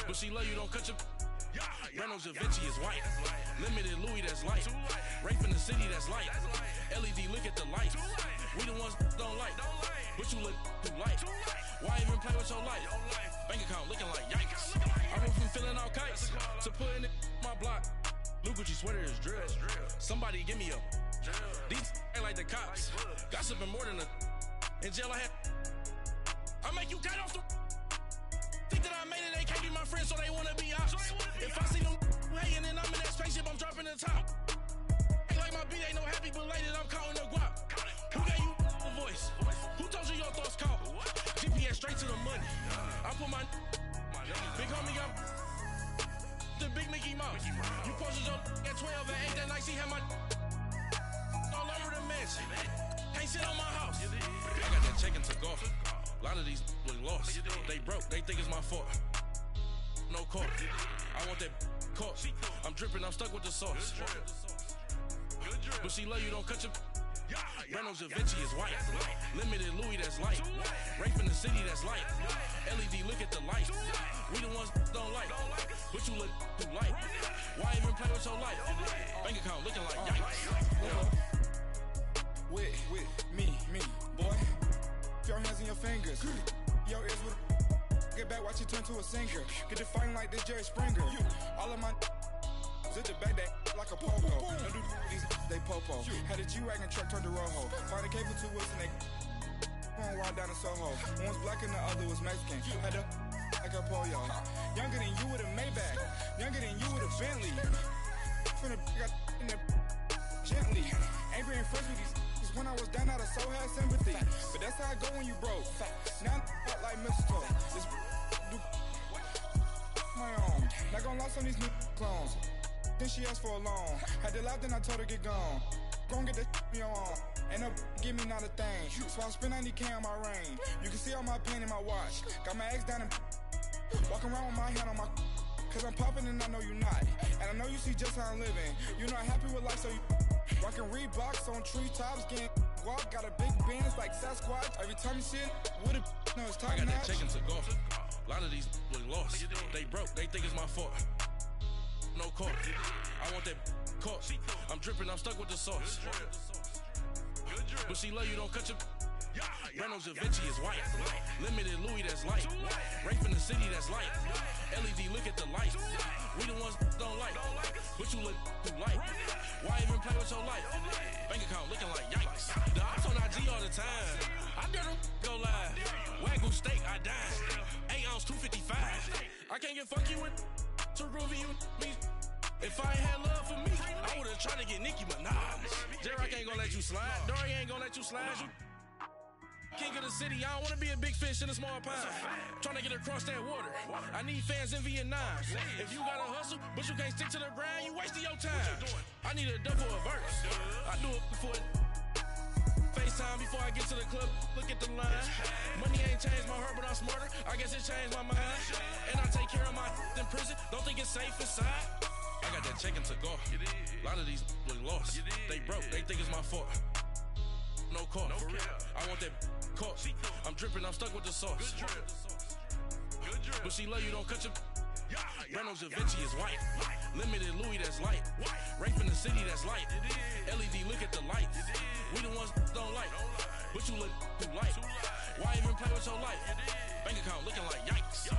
But she love you, don't cut your. Reynolds Da Vinci is white. Limited Louis, that's light. Rape in the city, that's light. LED, look at the light. We the ones don't like. But you look too light. Why even play with your life? Bank account looking like yikes. I went from feeling all kites to putting it in my block. Blue Gucci sweater is drill. Somebody give me a. These ain't like the cops. Gossiping more than a. In jail I had. I make you cut off the. Think that I made it, they can't be my friends, so they wanna be ops. If I see them hating and I'm in that spaceship, I'm dropping the top. Ain't like my beat, ain't no happy belated, I'm counting the guap. Who gave you a voice? Who told you your thoughts count? GPS straight to the money. I put my big homie got the big Mickey Mouse. You posted your at 12 and 8 that night, she had my all over the mansion. Can't sit on my house. I got that chicken to go. A lot of these look lost. They broke, they think it's my fault. No court. I want that caught. I'm dripping, I'm stuck with the sauce. But she love you, don't cut your. Reynolds Da Vinci is white. Limited Louis, that's light. Rape in the city, that's light. LED, look at the light. We the ones don't like. But you look too light. Why even play with your life? Bank account looking like yikes. With me, boy. Your hands in your fingers. Your ears with. Get back, watch you turn to a singer. Get to fighting like this Jerry Springer. All of my zip the back that like a pogo. Don't do these, they popo. Had a G-Wagon truck turned to Rojo. Find a cable 2 wheels and they going wild down in Soho. One was black and the other was Mexican. Had a like a pollo. Younger than you with a Maybach. Younger than you with a Bentley. From the got in the gently. Ain't being friends with these. When I was down out of soul had sympathy. But that's how I go when you broke. Now I'm like mistletoe. This do my own. Not gonna lost on these new clones. Then she asked for a loan. Had to laugh, then I told her get gone. Gon' get that me on. Ain't no give me not a thing. So I spend 90K on my range. You can see all my pain in my watch. Got my ex down and walking around with my hand on my. Cause I'm popping and I know you not. And I know you see just how I'm living. You're not happy with life, so you. Rockin' Reeboks on treetops, getting walk, got a big Benz like Sasquatch. Every time you see it, with a no, it's time. I got that chicken to go. A lot of these look lost. They broke, they think it's my fault. No court. I want that caught. I'm dripping, I'm stuck with the sauce. But she love you, don't cut your. Reynolds Da Vinci is white. Limited Louis, that's light. Rape in the city, that's light. LED, look at the light. We the ones don't like. But you look too light. Why even play with your life? Bank account looking like yikes. The ops on IG all the time. I dare them go live. Wagyu steak, I dine. 8 ounce, 255. I can't get funky with to groovy you me. If I ain't had love for me, I would've tried to get Nicki Minaj. J-Rock ain't gonna let you slide. Dory ain't gonna let you slide. You king of the city, I don't wanna be a big fish in a small pond. Trying to get across that water. I need fans in Vietnam. If you gotta hustle, but you can't stick to the grind, you wasting your time. I need a dub for a verse. I do it before FaceTime before I get to the club. Look at the line. Money ain't changed my heart, but I'm smarter. I guess it changed my mind. And I take care of my in prison. Don't think it's safe inside. I got that chicken to go. A lot of these look lost. They broke, they think it's my fault. No court, for real. I want that caught. I'm dripping, I'm stuck with the sauce. But she love you, don't cut your. Reynolds Da Vinci is white. Limited Louis, that's light. Rape in the city, that's light. LED, look at the light. We the ones don't like. But you look too light. Why even play with your life? Bank account looking like yikes.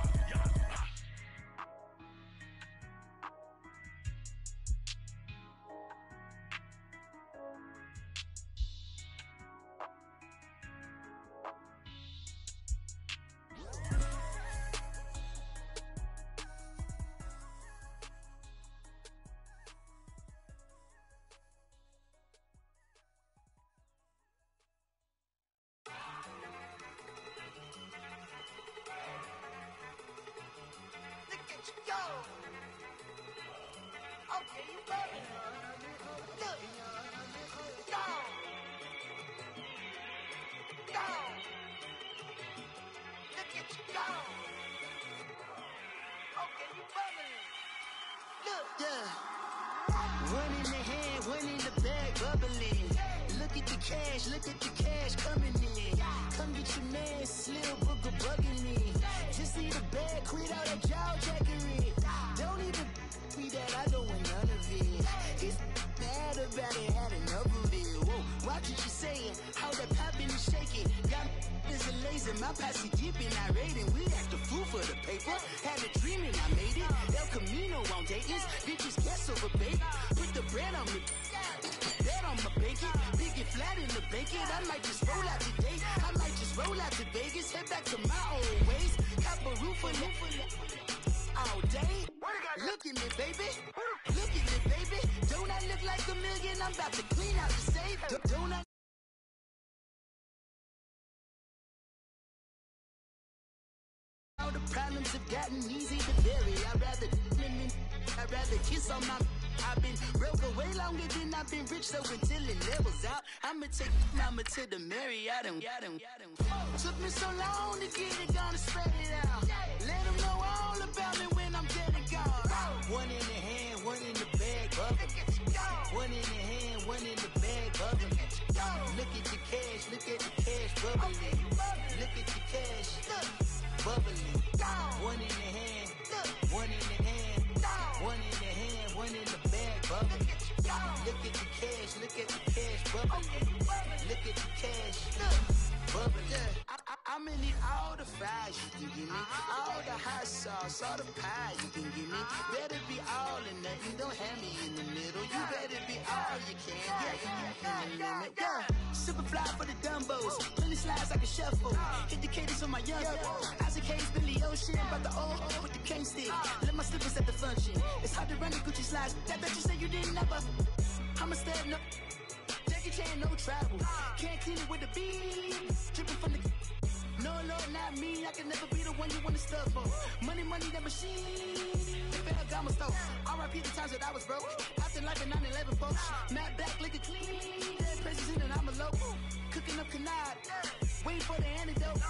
One in the hand, one in the bag, bubbling. Look at the cash coming in. Come get your man, Slim Booger bugging me. Just see the bag, quit all that jaw jackery. lazy, my posse deep and irate, and we act a fool for the paper. Had a dream and I made it. El Camino on Dayton's, bitches guess over bait. Put the bread on me, bet on my bacon. Big it flat in the bacon. I might just roll out today. I might just roll out to Vegas, head back to my old ways. Cop a roof for all day. Look at me, baby. Look at me, baby. Don't I look like a million? I'm about to clean out the safe. Don't I? All the problems have gotten easy to bury. I'd rather kiss on my. I've been broke away longer than I've been rich, so until it levels out, I'ma take mama to the Marriott and took me so long to get it, gonna spread it out. Let them know all about me when I'm dead and gone. One in the hand, one in the bag, bubbling. One in the hand, one in the bag, bubbling. Look at the cash, look at the cash, bubbling. Look at the cash, bubbling. One in the hand, one in the hand, one in the hand, one in the bag, bubbling. Look at the cash, look at the cash, bubbling. Look at the cash, bubbling. I'm gonna need all the fries you can give me, all the hot sauce, all the pie you can give me. Better be all or nothing, don't have me in the middle. You better be all you can. Yeah. Super fly for the Dumbos, plenty slides like a shuffle. Hit the cadence on my young Isaac Hayes, Billy Ocean, about the old with the cane stick. Let my slippers at the function. It's hard to run the Gucci slides. That bet you say you didn't never. I'm a stab, no. Jackie Chan, no travel. Can't clean it with a beat. Dripping from the. No, not me. I can never be the one you want to stuff for. Money, that machine. Ferragamo stove. R.I.P. the times that I was broke. After life in 9/11, folks. Matte back, liquor clean. Dead presents in an envelope. Cooking up canard. Waiting for the antidote.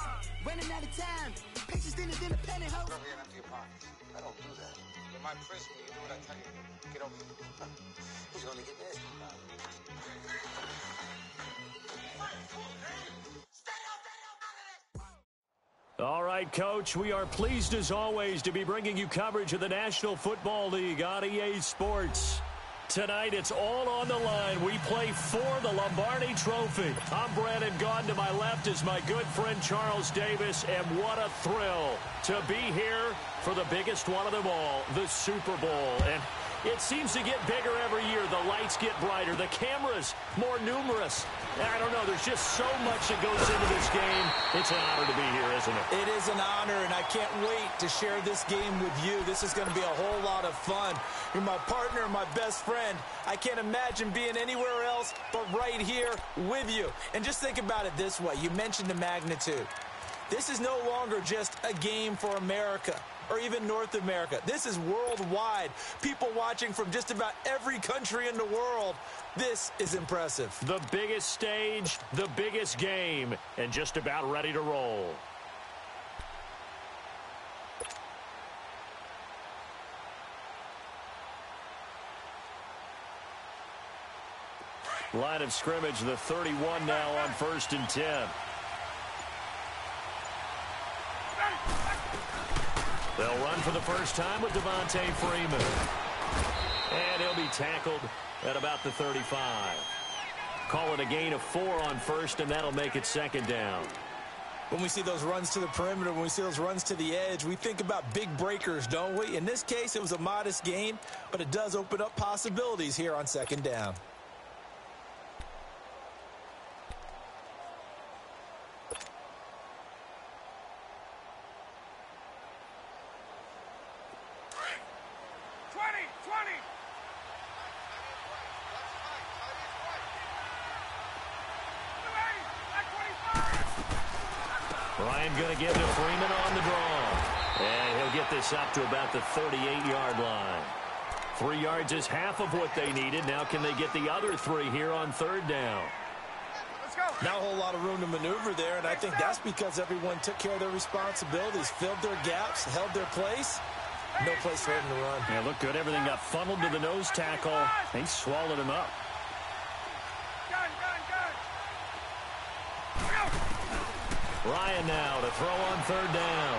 Running out of time. Pictures thinner than a pantyhose. Rub your empty pockets. I don't do that. You might press me. You do what I tell you. Get over here. He's gonna get nasty. All right, Coach, we are pleased as always to be bringing you coverage of the National Football League on EA Sports. Tonight, it's all on the line. We play for the Lombardi Trophy. I'm Brandon Gaudin. To my left is my good friend Charles Davis, and what a thrill to be here for the biggest one of them all, the Super Bowl. And it seems to get bigger every year. The lights get brighter. The cameras more numerous. I don't know. There's just so much that goes into this game. It's an honor to be here, isn't it? It is an honor, and I can't wait to share this game with you. This is going to be a whole lot of fun. You're my partner, my best friend. I can't imagine being anywhere else but right here with you. And just think about it this way. You mentioned the magnitude. This is no longer just a game for America or even North America. This is worldwide. People watching from just about every country in the world. This is impressive. The biggest stage, the biggest game, and just about ready to roll. Line of scrimmage, the 31 now on 1st and 10. They'll run for the first time with Devontae Freeman. And he'll be tackled at about the 35. Call it a gain of 4 on 1st, and that'll make it 2nd down. When we see those runs to the perimeter, when we see those runs to the edge, we think about big breakers, don't we? In this case, it was a modest gain, but it does open up possibilities here on 2nd down. Ryan going to give to Freeman on the draw. And he'll get this up to about the 38-yard line. 3 yards is half of what they needed. Now can they get the other 3 here on 3rd down? Let's go. Not a whole lot of room to maneuver there, and I think that's because everyone took care of their responsibilities, filled their gaps, held their place. No place for him to run. Yeah, looked good. Everything got funneled to the nose tackle. They swallowed him up. Ryan now to throw on 3rd down.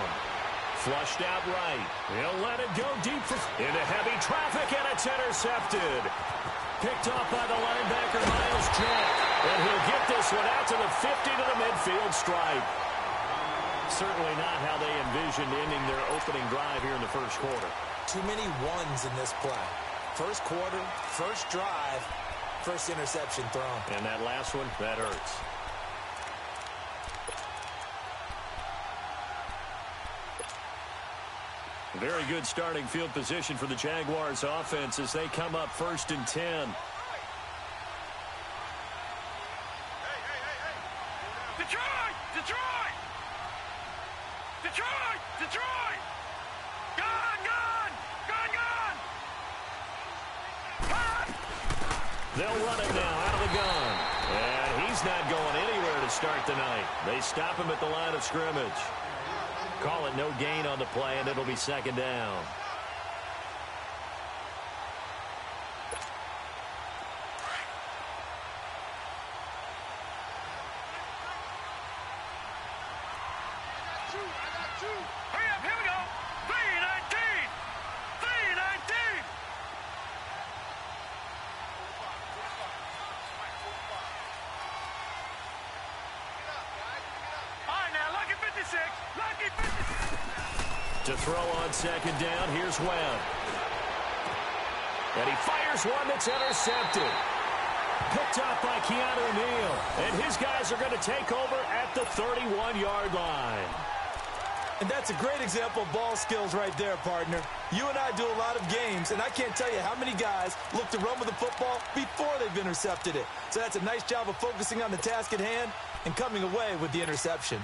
Flushed out right. He'll let it go deep into heavy traffic, and it's intercepted. Picked off by the linebacker, Miles Jack. And he'll get this one out to the 50 to the midfield stripe. certainly not how they envisioned ending their opening drive here in the first quarter. Too many ones in this play. First quarter, first drive, first interception thrown. And that last one, that hurts. Very good starting field position for the Jaguars offense as they come up 1st and 10. Detroit! Detroit! Detroit! Detroit! Gun! Gun! Gun! Gun! Gun! They'll run it now out of the gun. And he's not going anywhere to start the night. They stop him at the line of scrimmage. Call it no gain on the play, and it'll be 2nd down. Hurry up, here we go. 319! 319! All right, now, lucky 56. Lucky 56. To throw on 2nd down, here's Webb. And he fires one that's intercepted. Picked up by Keanu Neal. And his guys are going to take over at the 31-yard line. And that's a great example of ball skills right there, partner. You and I do a lot of games, and I can't tell you how many guys look to run with the football before they've intercepted it. So that's a nice job of focusing on the task at hand and coming away with the interception.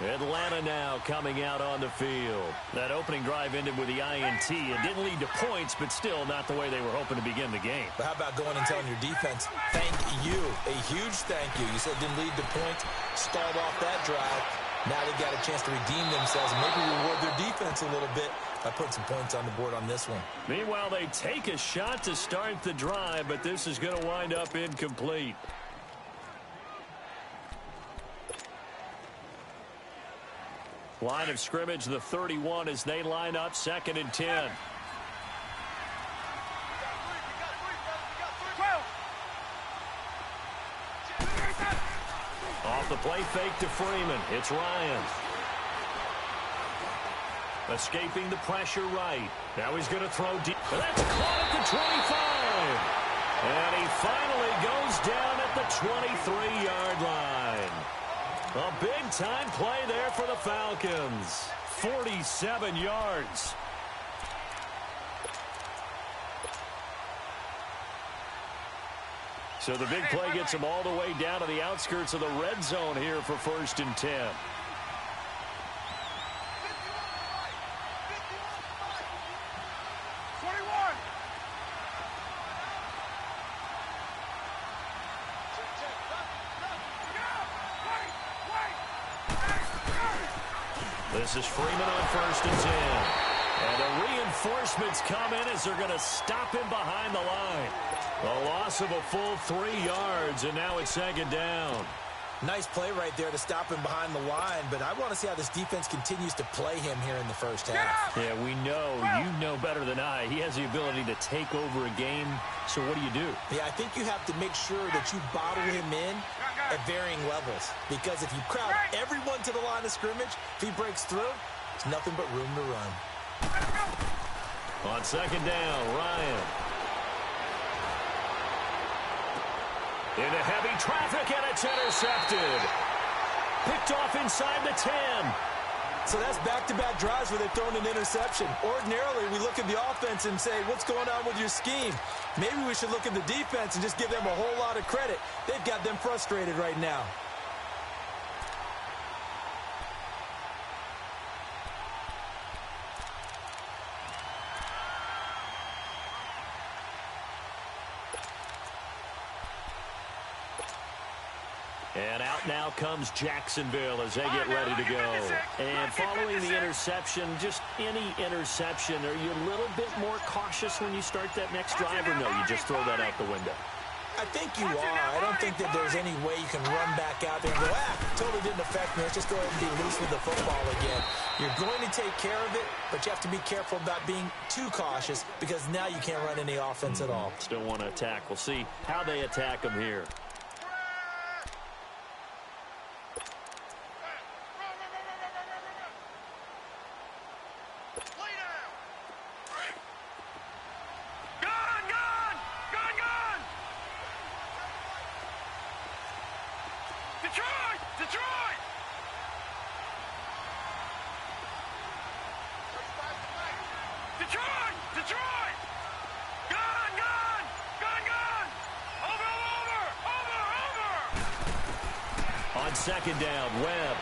Atlanta now coming out on the field. That opening drive ended with the INT. It didn't lead to points, but still not the way they were hoping to begin the game. But how about going and telling your defense, thank you, a huge thank you. You said it didn't lead to points, stalled off that drive. Now they got a chance to redeem themselves and maybe reward their defense a little bit by putting some points on the board on this one. Meanwhile, they take a shot to start the drive, but this is going to wind up incomplete. Line of scrimmage, the 31, as they line up 2nd and 10. Off the play fake to Freeman. It's Ryan. Escaping the pressure right. Now he's going to throw deep. That's caught at the 25. And he finally goes down at the 23-yard line. A big-time play there for the Falcons. 47 yards. So the big play gets them all the way down to the outskirts of the red zone here for 1st and 10. This is Freeman on 1st and 10. And the reinforcements come in as they're going to stop him behind the line. A loss of a full 3 yards, and now it's 2nd down. Nice play right there to stop him behind the line, but I want to see how this defense continues to play him here in the first half. Yeah, we know. You know better than I. He has the ability to take over a game, so what do? Yeah, I think you have to make sure that you bottle him in at varying levels, because if you crowd everyone to the line of scrimmage, if he breaks through, there's nothing but room to run. On 2nd down, Ryan. Into heavy traffic, and it's intercepted. Picked off inside the 10. So that's back-to-back drives where they've thrown an interception. Ordinarily, we look at the offense and say, what's going on with your scheme? Maybe we should look at the defense and just give them a whole lot of credit. They've got them frustrated right now. And out now comes Jacksonville as they get ready to go. And following the interception, just any interception, are you a little bit more cautious when you start that next drive, or no, you just throw that out the window? I think you are. I don't think that there's any way you can run back out there and go, totally didn't affect me. Let's just go ahead and be loose with the football again. You're going to take care of it, but you have to be careful about being too cautious because now you can't run any offense at all. Still want to attack. We'll see how they attack them here. Detroit! Detroit! Gun! Over! On second down, Webb.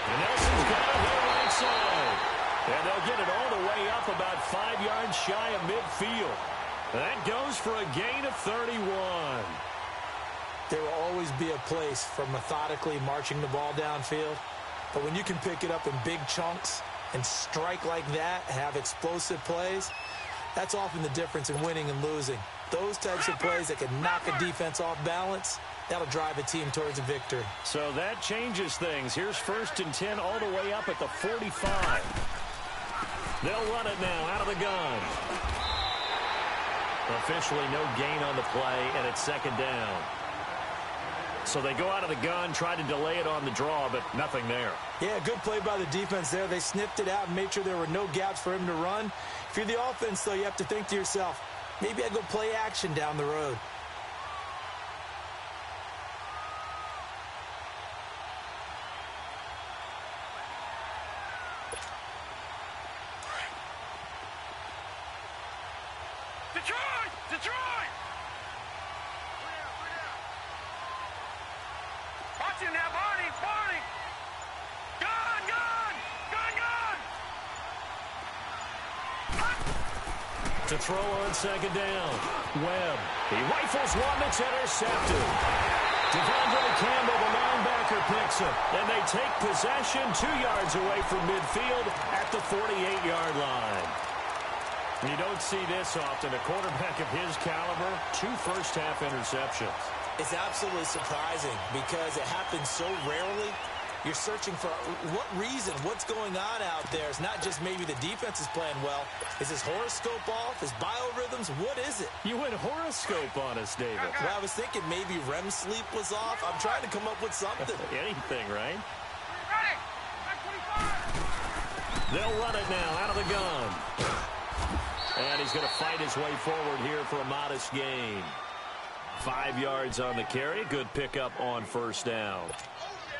And Nelson's got it there right side. And they'll get it all the way up about 5 yards shy of midfield. That goes for a gain of 31. There will always be a place for methodically marching the ball downfield. But when you can pick it up in big chunks and strike like that, have explosive plays, that's often the difference in winning and losing. Those types of plays that can knock a defense off balance, that'll drive a team towards a victory. So that changes things. Here's 1st and 10 all the way up at the 45. They'll run it now out of the gun. Officially no gain on the play, and it's second down. So they go out of the gun, try to delay it on the draw, but nothing there. Yeah, good play by the defense there. They sniffed it out and made sure there were no gaps for him to run. If you're the offense, though, you have to think to yourself, maybe I go play action down the road. Detroit! Watch him now, Barney! Gun! To throw on second down. Webb. He rifles one that's intercepted. Devondre Campbell, the linebacker, picks him. And they take possession 2 yards away from midfield at the 48-yard line. You don't see this often. A quarterback of his caliber, 2 first-half interceptions. It's absolutely surprising because it happens so rarely. You're searching for what reason, what's going on out there. It's not just maybe the defense is playing well. Is his horoscope off? His biorhythms? What is it? You went horoscope on us, David. Well, I was thinking maybe REM sleep was off. I'm trying to come up with something. Anything, right? Ready! 25! They'll run it now out of the gun. And he's going to fight his way forward here for a modest gain. 5 yards on the carry. Good pickup on first down.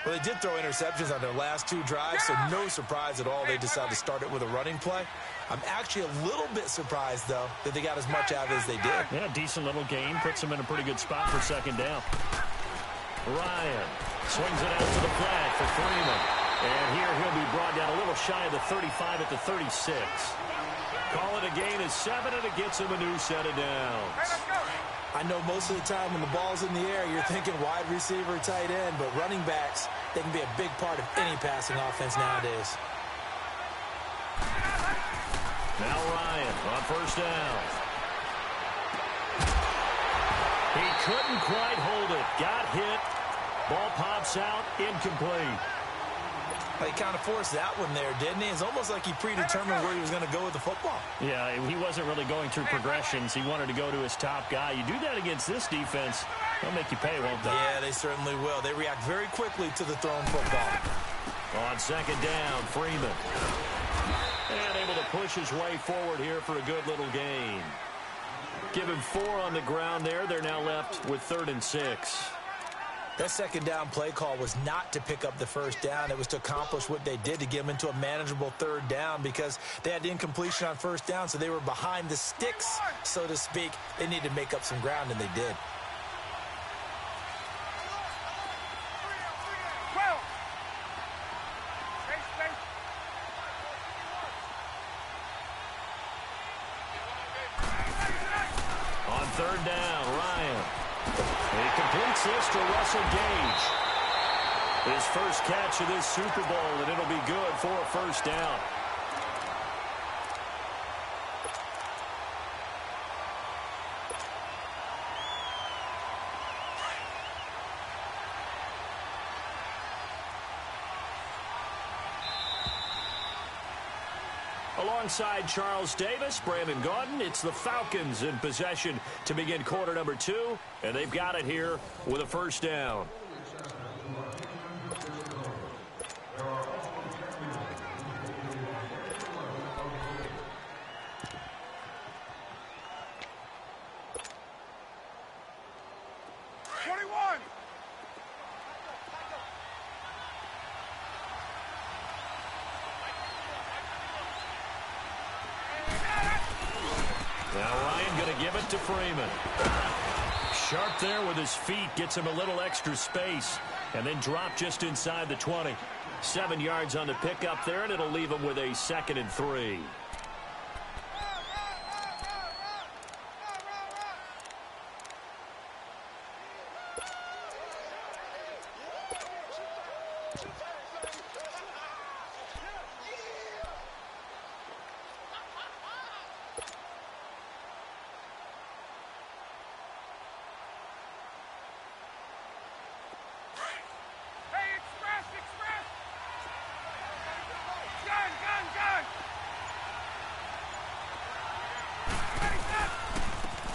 Well, they did throw interceptions on their last 2 drives, so no surprise at all they decided to start it with a running play. I'm actually a little bit surprised, though, that they got as much out of it as they did. Yeah, decent little gain. Puts them in a pretty good spot for second down. Ryan swings it out to the flat for Freeman. And here he'll be brought down a little shy of the 35 at the 36. Call it a gain of 7, and it gets him a new set of downs. I know most of the time when the ball's in the air, you're thinking wide receiver, tight end, but running backs, they can be a big part of any passing offense nowadays. Now Ryan on first down. He couldn't quite hold it. Got hit. Ball pops out. Incomplete. He kind of forced that one there, didn't he? It's almost like he predetermined where he was going to go with the football. Yeah, he wasn't really going through progressions. He wanted to go to his top guy. You do that against this defense, they'll make you pay, won't they? Yeah, they certainly will. They react very quickly to the thrown football. On second down, Freeman. And able to push his way forward here for a good little gain. Give him 4 on the ground there. They're now left with 3rd and 6. That second down play call was not to pick up the first down. It was to accomplish what they did, to get them into a manageable 3rd down, because they had incompletion on first down, so they were behind the sticks, so to speak. They needed to make up some ground, and they did. On 3rd down, Ryan. He completes this to Russell Gage. His first catch of this Super Bowl, and it'll be good for a first down. Alongside Charles Davis, Brandon Gaudin, it's the Falcons in possession to begin quarter number 2, and they've got it here with a first down. to Freeman. Sharp there with his feet, gets him a little extra space, and then drop just inside the 20. 7 yards on the pickup there, and it'll leave him with a 2nd and 3.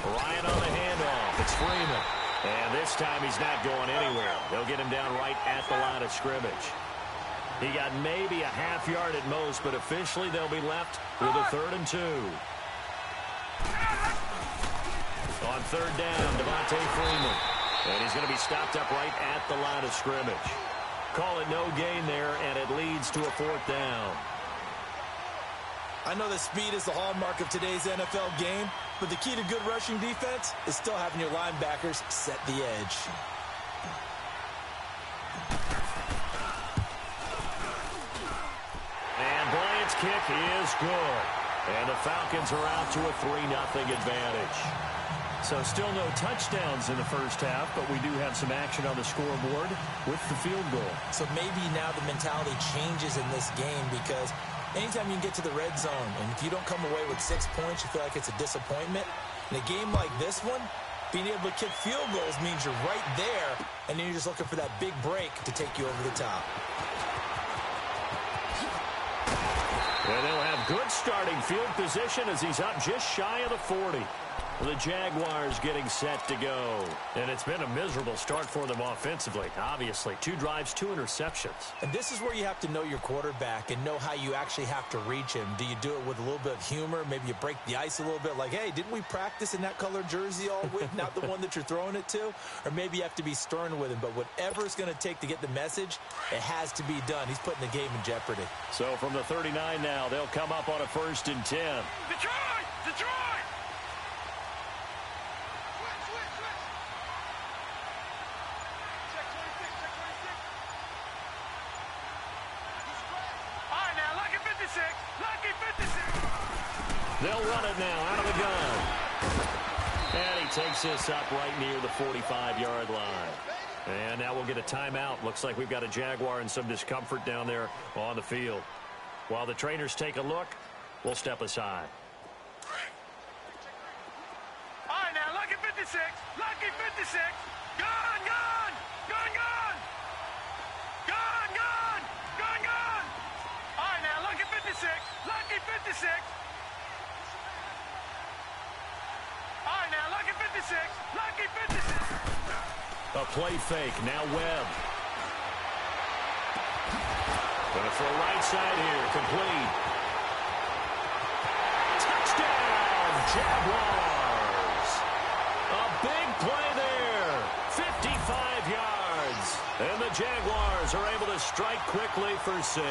Ryan on the handoff. It's Freeman. And this time he's not going anywhere. They'll get him down right at the line of scrimmage. He got maybe a half yard at most, but officially they'll be left with a 3rd and 2. On 3rd down, Devontae Freeman. And he's going to be stopped up right at the line of scrimmage. Call it no gain there, and it leads to a 4th down. I know that speed is the hallmark of today's NFL game, but the key to good rushing defense is still having your linebackers set the edge. And Bryant's kick is good. And the Falcons are out to a 3-0 advantage. So still no touchdowns in the first half, but we do have some action on the scoreboard with the field goal. So maybe now the mentality changes in this game, because anytime you can get to the red zone, and if you don't come away with 6 points, you feel like it's a disappointment. In a game like this one, being able to kick field goals means you're right there, and then you're just looking for that big break to take you over the top. And they'll have good starting field position as he's up just shy of the 40. The Jaguars getting set to go. And it's been a miserable start for them offensively. Obviously, 2 drives, 2 interceptions. And this is where you have to know your quarterback and know how you actually have to reach him. Do you do it with a little bit of humor? Maybe you break the ice a little bit, like, hey, didn't we practice in that colored jersey all week, not the one that you're throwing it to? Or maybe you have to be stern with him. But whatever it's going to take to get the message, it has to be done. He's putting the game in jeopardy. So from the 39 now, they'll come up on a 1st and 10. Detroit! Detroit! They'll run it now out of the gun. And he takes this up right near the 45-yard line. And now we'll get a timeout. Looks like we've got a Jaguar in some discomfort down there on the field. While the trainers take a look, we'll step aside. All right, now, lucky 56. Lucky 56. Gone, gone. Gone, gone. Gone, gone. Gone, gone. All right, now, lucky 56. Lucky 56. All right, now, lucky 56. Lucky 56. A play fake. Now Webb. Going for a right side here. Complete. Touchdown, Jaguars. A big play there. 55 yards. And the Jaguars are able to strike quickly for 6.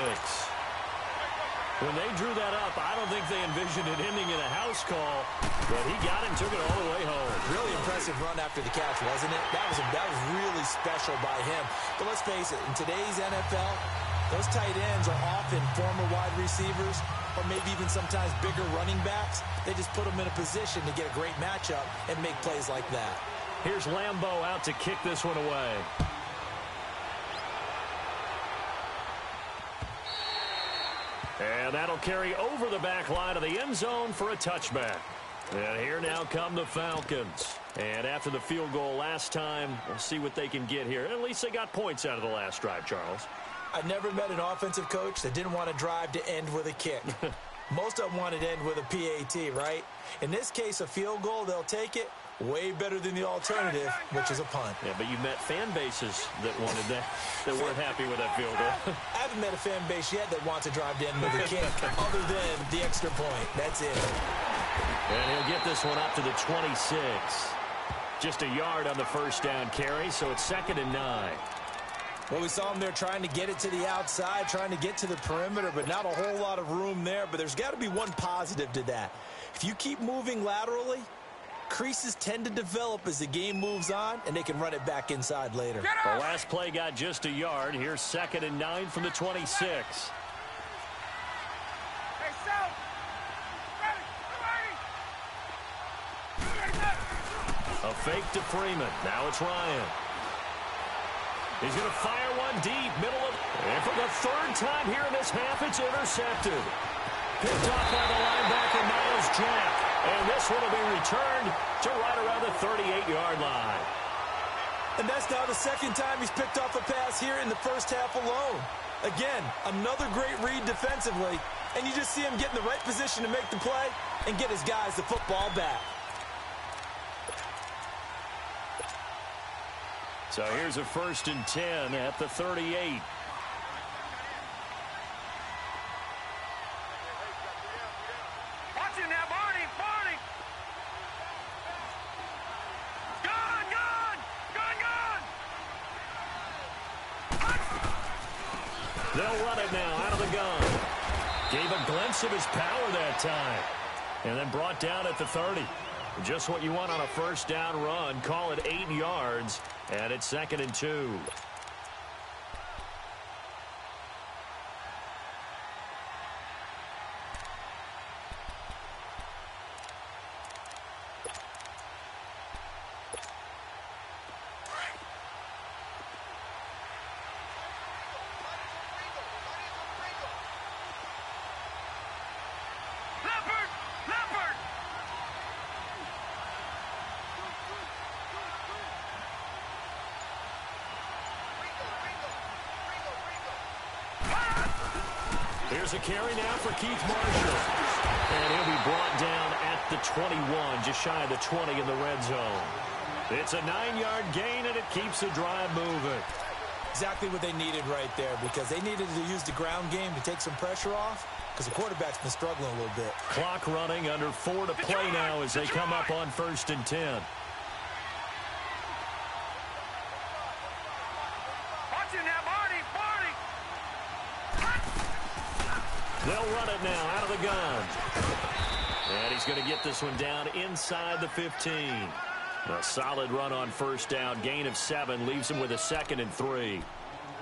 When they drew that up, I don't think they envisioned it ending in a house call, but he got it and took it all the way home. Really impressive run after the catch, wasn't it? That was really special by him. But let's face it, in today's NFL, those tight ends are often former wide receivers or maybe even sometimes bigger running backs. They just put them in a position to get a great matchup and make plays like that. Here's Lambeau out to kick this one away. And that'll carry over the back line of the end zone for a touchback. And here now come the Falcons. And after the field goal last time, we'll see what they can get here. At least they got points out of the last drive, Charles. I've never met an offensive coach that didn't want to drive to end with a kick. Most of them wanted to end with a PAT, right? In this case, a field goal, they'll take it. Way better than the alternative, which is a punt. Yeah, but you met fan bases that wanted that weren't happy with that field goal. I haven't met a fan base yet that wants to drive to end with a kick other than the extra point. That's it. And he'll get this one up to the 26. Just a yard on the first down carry, so it's 2nd and 9. Well, we saw him there trying to get it to the outside, trying to get to the perimeter, but not a whole lot of room there. But there's got to be one positive to that. If you keep moving laterally, creases tend to develop as the game moves on, and they can run it back inside later. The last play got just a yard. Here's 2nd and 9 from the 26. A fake to Freeman. Now it's Ryan. He's going to fire one deep, middle of... And for the 3rd time here in this half, it's intercepted. Picked off by the linebacker, Miles Jack. And this one will be returned to right around the 38-yard line. And that's now the 2nd time he's picked off a pass here in the first half alone. Again, another great read defensively. And you just see him get in the right position to make the play and get his guys the football back. So here's a 1st and 10 at the 38. They'll run it now out of the gun. Gave a glimpse of his power that time. And then brought down at the 30. Just what you want on a 1st down run. Call it 8 yards. And it's 2nd and 2. Here's a carry now for Keith Marshall. And he'll be brought down at the 21, just shy of the 20 in the red zone. It's a 9-yard gain, and it keeps the drive moving. Exactly what they needed right there, because they needed to use the ground game to take some pressure off, because the quarterback's been struggling a little bit. Clock running, under 4 to play now as they come up on 1st and 10. They'll run it now out of the gun. And he's going to get this one down inside the 15. A solid run on 1st down. Gain of 7 leaves him with a 2nd and 3.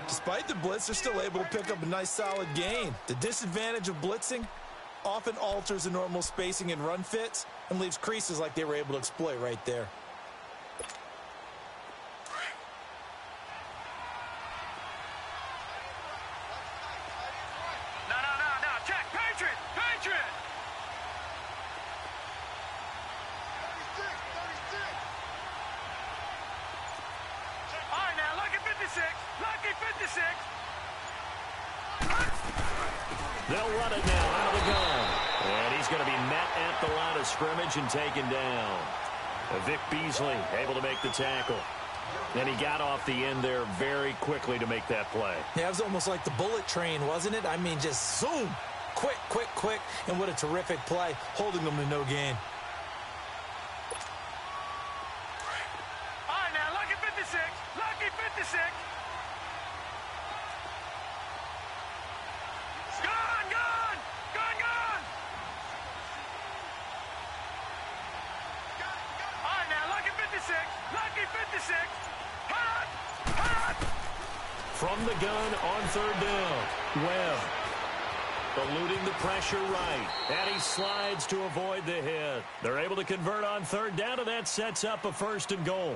Despite the blitz, they're still able to pick up a nice solid gain. The disadvantage of blitzing often alters the normal spacing and run fits and leaves creases like they were able to exploit right there. They'll run it now out of the gun. And he's going to be met at the line of scrimmage and taken down. Vic Beasley able to make the tackle. And he got off the end there very quickly to make that play. Yeah, it was almost like the bullet train, wasn't it? I mean, just zoom. Quick, quick, quick. And what a terrific play, holding them to no gain. All right, now, lucky 56. Lucky 56. Lucky 56. Hot! Hot! From the gun on 3rd down. Webb eluding the pressure right. And he slides to avoid the hit. They're able to convert on 3rd down, and that sets up a 1st and goal.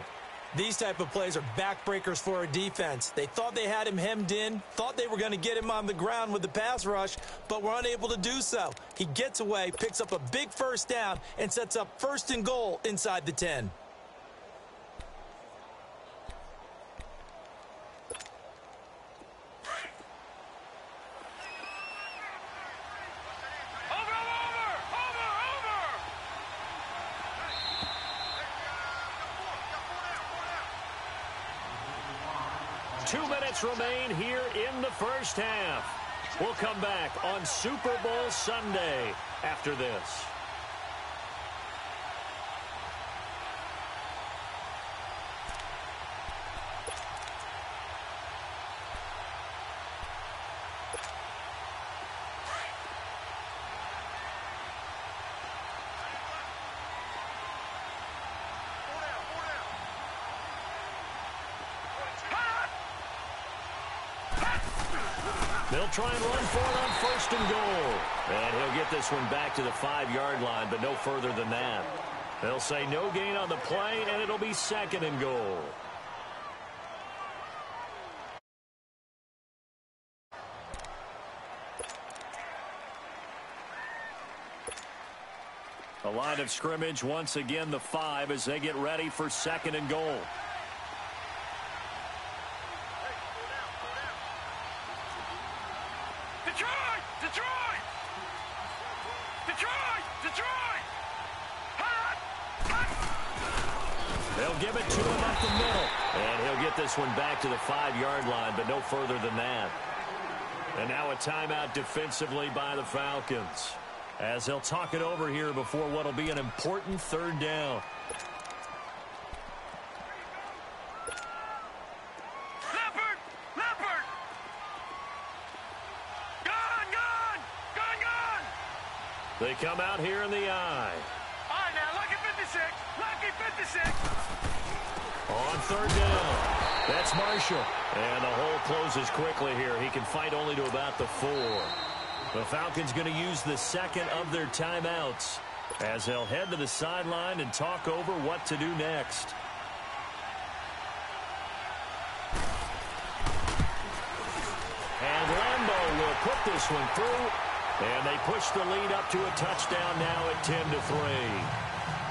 These type of plays are backbreakers for a defense. They thought they had him hemmed in, thought they were going to get him on the ground with the pass rush, but were unable to do so. He gets away, picks up a big 1st down, and sets up 1st and goal inside the 10. Remain here in the 1st half. We'll come back on Super Bowl Sunday after this. They'll try and run for it on 1st and goal. And he'll get this one back to the 5-yard line, but no further than that. They'll say no gain on the play, and it'll be 2nd and goal. The line of scrimmage, once again, the 5 as they get ready for 2nd and goal. Detroit! Detroit! Detroit! Detroit! They'll give it to him up the middle. And he'll get this one back to the 5-yard line, but no further than that. And now a timeout defensively by the Falcons, as they'll talk it over here before what will be an important 3rd down. Leopard! Leopard! Gone! Gone! Gone! Gone! They come out here in the eye. All right, now, lucky 56! Lucky 56! On 3rd down. That's Marshall. And the hole closes quickly here. He can fight only to about the 4. The Falcons going to use the 2nd of their timeouts as they'll head to the sideline and talk over what to do next. And Lambeau will put this one through, and they push the lead up to a touchdown now at 10-3.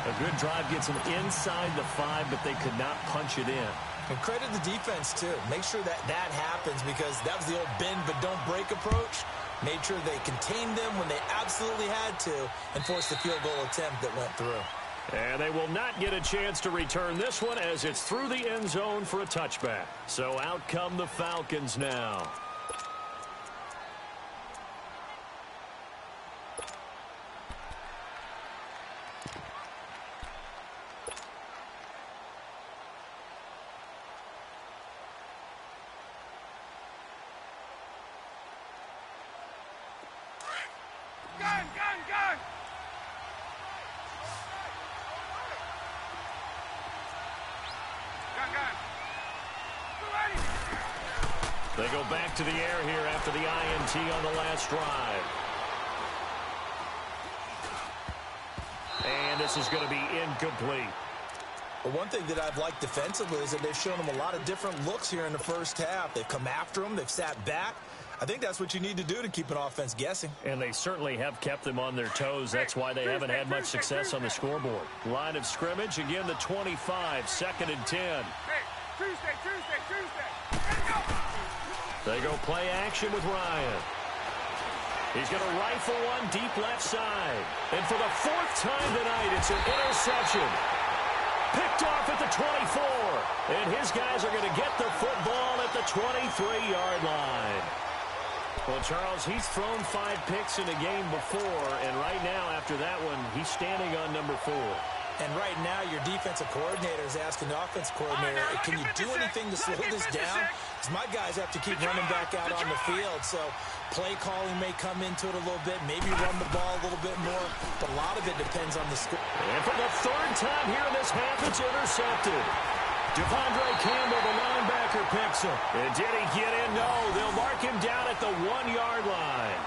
A good drive gets them inside the 5, but they could not punch it in. And credit the defense, too. Make sure that happens, because that was the old bend but don't break approach. Made sure they contained them when they absolutely had to and forced the field goal attempt that went through. And they will not get a chance to return this one as it's through the end zone for a touchback. So out come the Falcons now. Gun! Gun! Gun! Gun! Gun! They go back to the air here after the INT on the last drive. And this is going to be incomplete. Well, one thing that I've liked defensively is that they've shown them a lot of different looks here in the first half. They've come after them. They've sat back. I think that's what you need to do to keep an offense guessing. And they certainly have kept them on their toes. That's why they haven't had much success on the scoreboard. Line of scrimmage, again, the 25, 2nd and 10. Hey, Tuesday. Let's go! They go play action with Ryan. He's going to rifle one deep left side. And for the 4th time tonight, it's an interception. Picked off at the 24. And his guys are going to get the football at the 23-yard line. Well, Charles, he's thrown 5 picks in a game before, and right now, after that one, he's standing on number 4. And right now, your defensive coordinator is asking the offensive coordinator, can you do anything to slow this down? Because my guys have to keep running back out on the field, so play calling may come into it a little bit, maybe run the ball a little bit more, but a lot of it depends on the score. And for the 3rd time here in this half, it's intercepted. Devondre Campbell, the linebacker, picks him. And did he get in? No, they'll mark him down at the 1-yard line.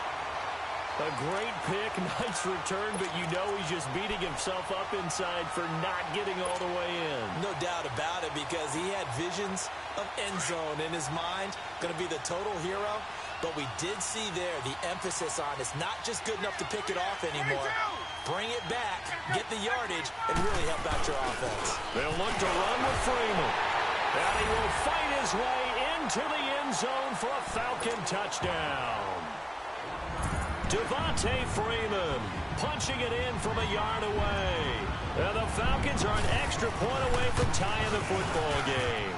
A great pick, nice return, but you know he's just beating himself up inside for not getting all the way in. No doubt about it, because he had visions of end zone in his mind, going to be the total hero. But we did see there the emphasis on it's not just good enough to pick it off anymore. Bring it back, get the yardage, and really help out your offense. They'll look to run with Freeman. And he will fight his way into the end zone for a Falcon touchdown. Devontae Freeman punching it in from a yard away. And the Falcons are an extra point away from tying the football game.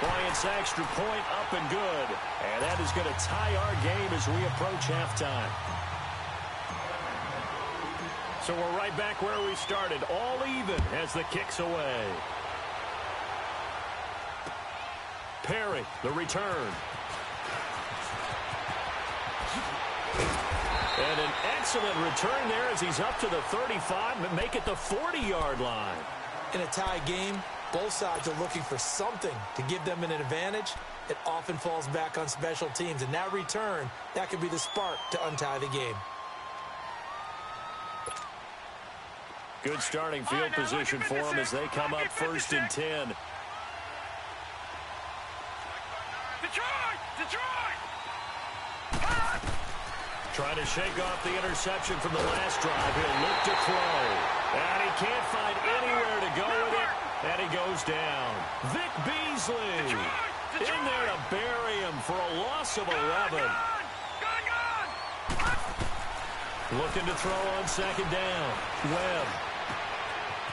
Bryant's extra point up and good. And that is going to tie our game as we approach halftime. So we're right back where we started. All even as the kick's away. Perry, the return. And an excellent return there as he's up to the 35 and make it the 40-yard line. In a tie game, both sides are looking for something to give them an advantage. it often falls back on special teams. And that return, that could be the spark to untie the game. Good starting field position for them as they come up 1st and 10. Trying to shake off the interception from the last drive. He'll look to throw. And he can't find anywhere to go with it. And he goes down. Vic Beasley in there to bury him for a loss of 11. Looking to throw on 2nd down. Webb.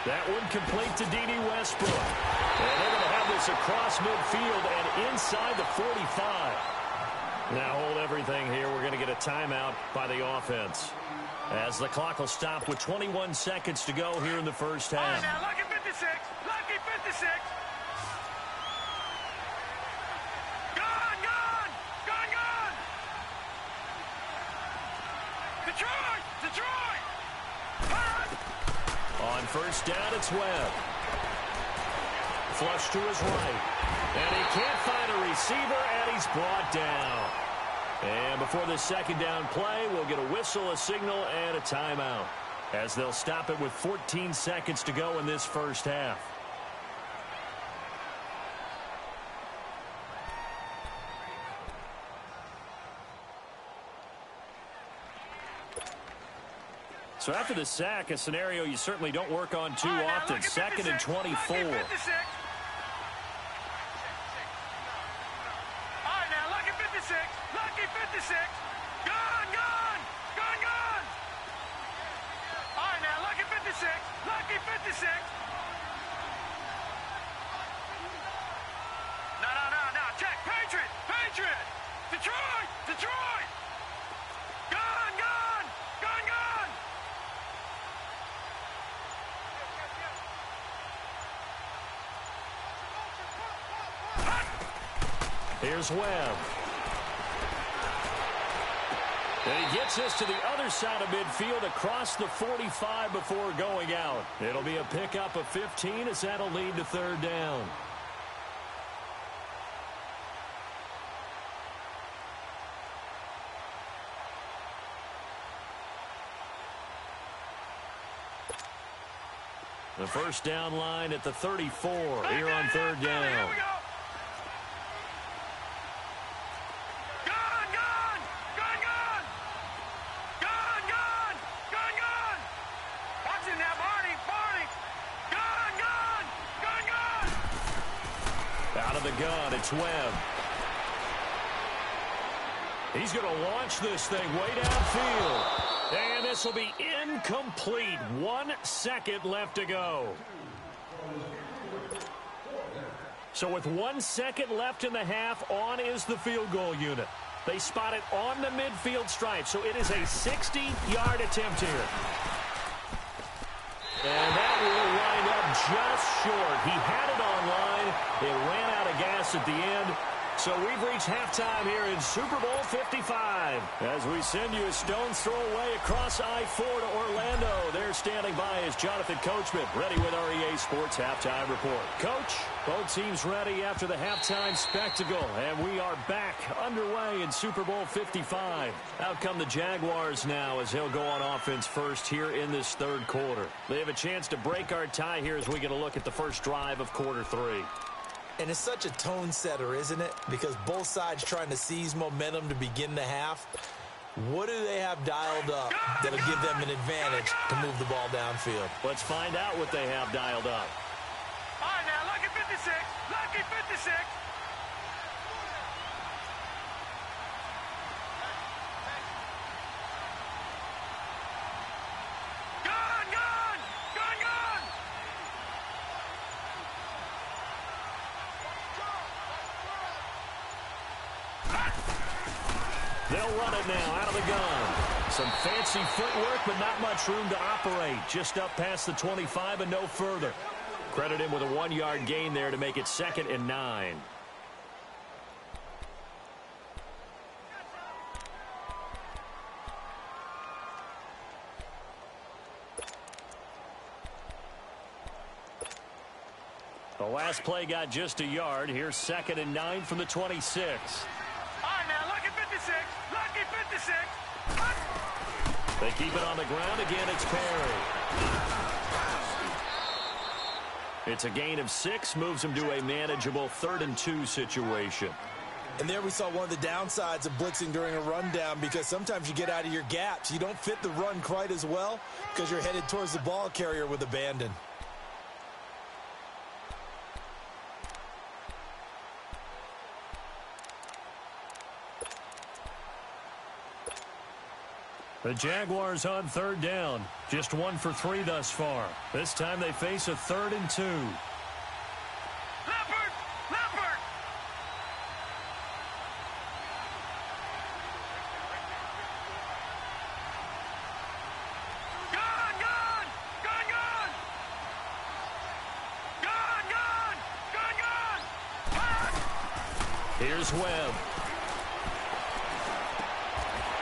That one complete to D.D. Westbrook. And they're going to have this across midfield and inside the 45. Now hold everything here. We're going to get a timeout by the offense, as the clock will stop with 21 seconds to go here in the first half. Now, lucky 56. Lucky 56. Gone, gone. Gone, gone. Detroit. Detroit. On 1st down, it's Webb. Flush to his right. And he can't find a receiver, and he's brought down. And before the 2nd down play, we'll get a whistle, a signal, and a timeout, as they'll stop it with 14 seconds to go in this first half. So after the sack, a scenario you certainly don't work on too often. 2nd and 24. Lucky 56. Gone, gone. Gone, gone. All right, now, lucky 56. Lucky 56. No. Check. Patriot. Patriot. Detroit. Detroit. Gone, gone. Gone, gone. Here's Webb. And he gets this to the other side of midfield across the 45 before going out. It'll be a pickup of 15 as that'll lead to 3rd down. The 1st down line at the 34 here on 3rd down. Gun, it's Webb. He's going to launch this thing way downfield. And this will be incomplete. 1 second left to go. So with 1 second left in the half, on is the field goal unit. They spot it on the midfield stripe, so it is a 60-yard attempt here. And that will wind up just short. He had it online. It ran out of gas at the end. So we've reached halftime here in Super Bowl 55. As we send you a stone's throw away across I-4 to Orlando. There standing by is Jonathan Coachman, ready with our EA Sports Halftime Report. Coach, both teams ready after the halftime spectacle. And we are back underway in Super Bowl 55. Out come the Jaguars now as they'll go on offense first here in this 3rd quarter. They have a chance to break our tie here as we get a look at the first drive of quarter 3. And it's such a tone setter, isn't it? Because both sides trying to seize momentum to begin the half. What do they have dialed up that'll give them an advantage to move the ball downfield? Let's find out what they have dialed up. All right, now, lucky 56. Lucky 56. They'll run it now out of the gun. Some fancy footwork, but not much room to operate. Just up past the 25 and no further. Credit him with a 1-yard gain there to make it 2nd and 9. last play got just a yard. Here's 2nd and 9 from the 26. All right, now, lucky 56. Lucky 56. They keep it on the ground. Again, it's Perry. It's a gain of 6. Moves them to a manageable 3rd and 2 situation. And there we saw one of the downsides of blitzing during a rundown, because sometimes you get out of your gaps. You don't fit the run quite as well because you're headed towards the ball carrier with abandon. The Jaguars on 3rd down. Just 1 for 3 thus far. This time they face a 3rd and 2. Leopard! Leopard! Gun! Gun! Gun! Gun! Gun! Gun! Gun! Gun! Pass! Here's Webb.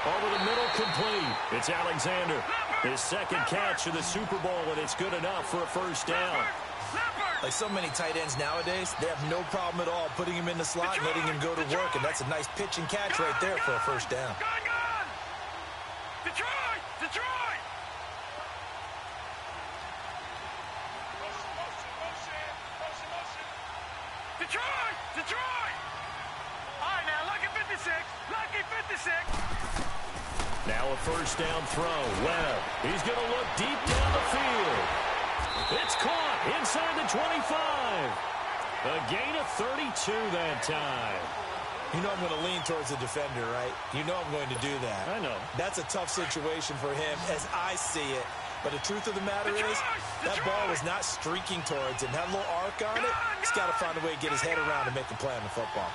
Over the middle, complete. It's Alexander. His 2nd catch of the Super Bowl, and it's good enough for a 1st down. Like so many tight ends nowadays, they have no problem at all putting him in the slot and letting him go to work, and that's a nice pitch and catch right there for a 1st down. Gun! Gun! Detroit! Detroit! Detroit! Detroit! All right, now, lucky 56. Lucky 56. Now a 1st down throw. Webb. He's going to look deep down the field. It's caught inside the 25. A gain of 32 that time. You know I'm going to lean towards the defender, right? You know I'm going to do that. I know. That's a tough situation for him as I see it. But the truth of the matter is, that ball was not streaking towards him. Had a little arc on it. He's got to find a way to get his head around and make a play on the football.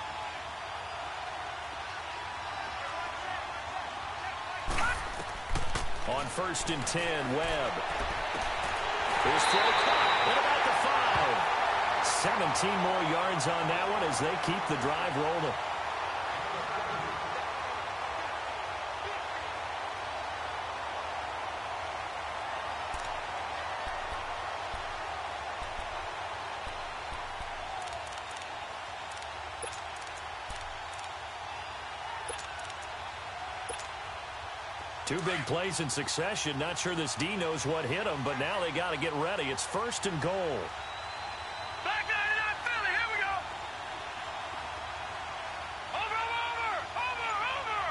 On 1st and 10, Webb. His throw caught at about the 5. 17 more yards on that one as they keep the drive rolling. Two big plays in succession. Not sure this D knows what hit him, but now they got to get ready. It's 1st and goal. Back 99 Philly, here we go. Over, over, over, over.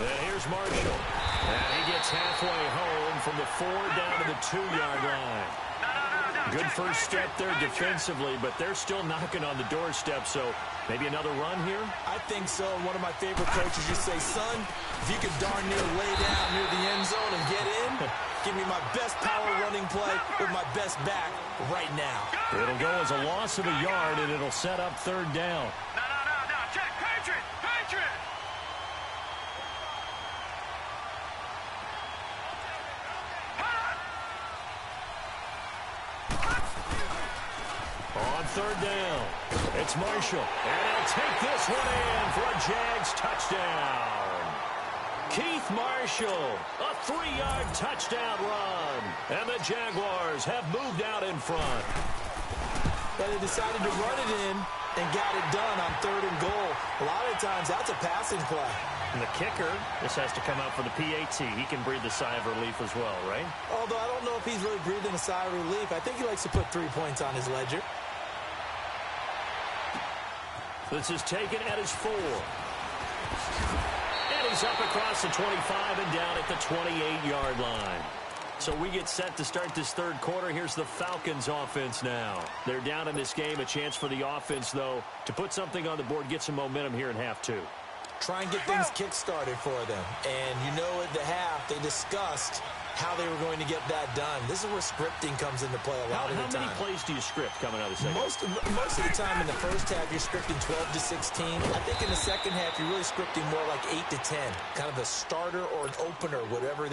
And here's Marshall. And he gets halfway home from the 4 down to the 2-yard line. Good first step there defensively, but they're still knocking on the doorstep, so maybe another run here? I think so. One of my favorite coaches used to say, son, if you can darn near lay down near the end zone and get in, give me my best power running play with my best back right now. It'll go as a loss of a yard, and it'll set up 3rd down. No, check, Patriot, Patriot. On 3rd down, it's Marshall, and he'll take this one in for a Jags touchdown. Keith Marshall, a 3-yard touchdown run, and the Jaguars have moved out in front. But they decided to run it in and got it done on 3rd and goal. A lot of times, that's a passing play. And the kicker, this has to come out for the PAT. He can breathe a sigh of relief as well, right? Although I don't know if he's really breathing a sigh of relief. I think he likes to put 3 points on his ledger. This is taken at his 4. And he's up across the 25 and down at the 28-yard line. So we get set to start this 3rd quarter. Here's the Falcons offense now. They're down in this game. A chance for the offense, though, to put something on the board, get some momentum here in half 2. Try and get things kick-started for them. And you know at the half, they discussed how they were going to get that done. This is where scripting comes into play a lot of the time. How many plays do you script coming out of the second? Most of the time in the first half, you're scripting 12 to 16. I think in the second half, you're really scripting more like 8 to 10. Kind of a starter or an opener, whatever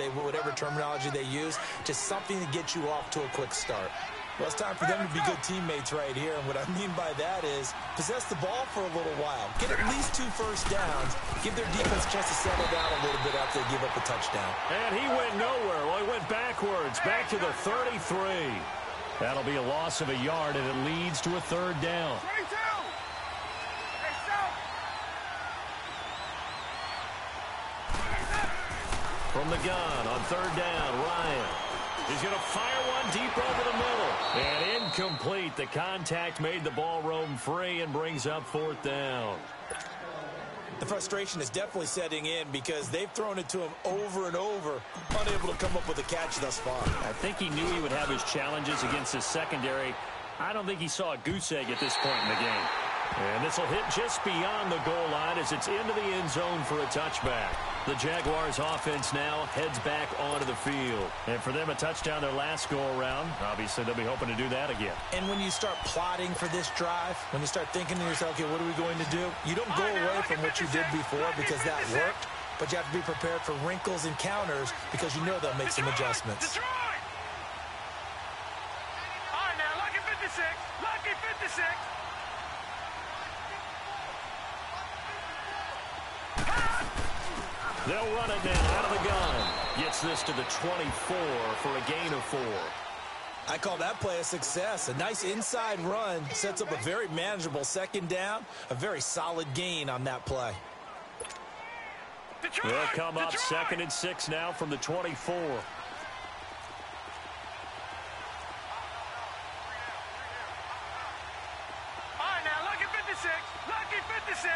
terminology they use. Just something to get you off to a quick start. Well, it's time for them to be good teammates right here. And what I mean by that is possess the ball for a little while. Get at least 2 first downs. Give their defense a chance to settle down a little bit after they give up a touchdown. And he went nowhere. Well, he went backwards, back to the 33. That'll be a loss of a yard, and it leads to a 3rd down. 22. From the gun on 3rd down, Ryan. He's going to fire one deep over the middle. And incomplete. The contact made the ball roam free and brings up 4th down. The frustration is definitely setting in because they've thrown it to him over and over, unable to come up with a catch thus far. I think he knew he would have his challenges against his secondary. I don't think he saw a goose egg at this point in the game. And this will hit just beyond the goal line as it's into the end zone for a touchback. The Jaguars offense now heads back onto the field. And for them, a touchdown their last go-around. Obviously, they'll be hoping to do that again. And when you start plotting for this drive, when you start thinking to yourself, okay, what are we going to do? You don't go away from what you did before because that worked, but you have to be prepared for wrinkles and counters because you know they'll make some adjustments. Detroit! All right, now, lucky 56. Lucky 56. They'll run it now out of the gun. Gets this to the 24 for a gain of 4. I call that play a success. A nice inside run sets up a very manageable 2nd down. A very solid gain on that play. Detroit! They'll come up Detroit! 2nd and 6 now from the 24. All right, now, lucky 56. Lucky 56.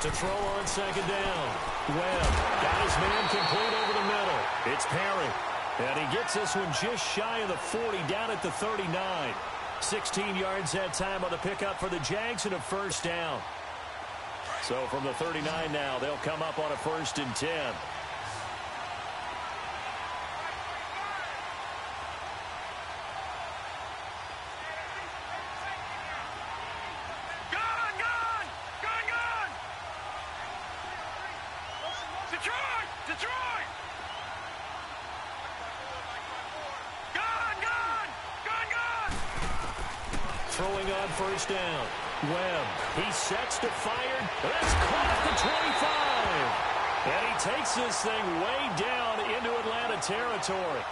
To throw on 2nd down. Webb got his man complete over the middle. It's Perry. And he gets this one just shy of the 40 down at the 39. 16 yards that time on the pickup for the Jags and a 1st down. So from the 39 now, they'll come up on a 1st and 10. Throwing on 1st down. Webb, he sets to fire. That's caught at the 25. And he takes this thing way down into Atlanta territory.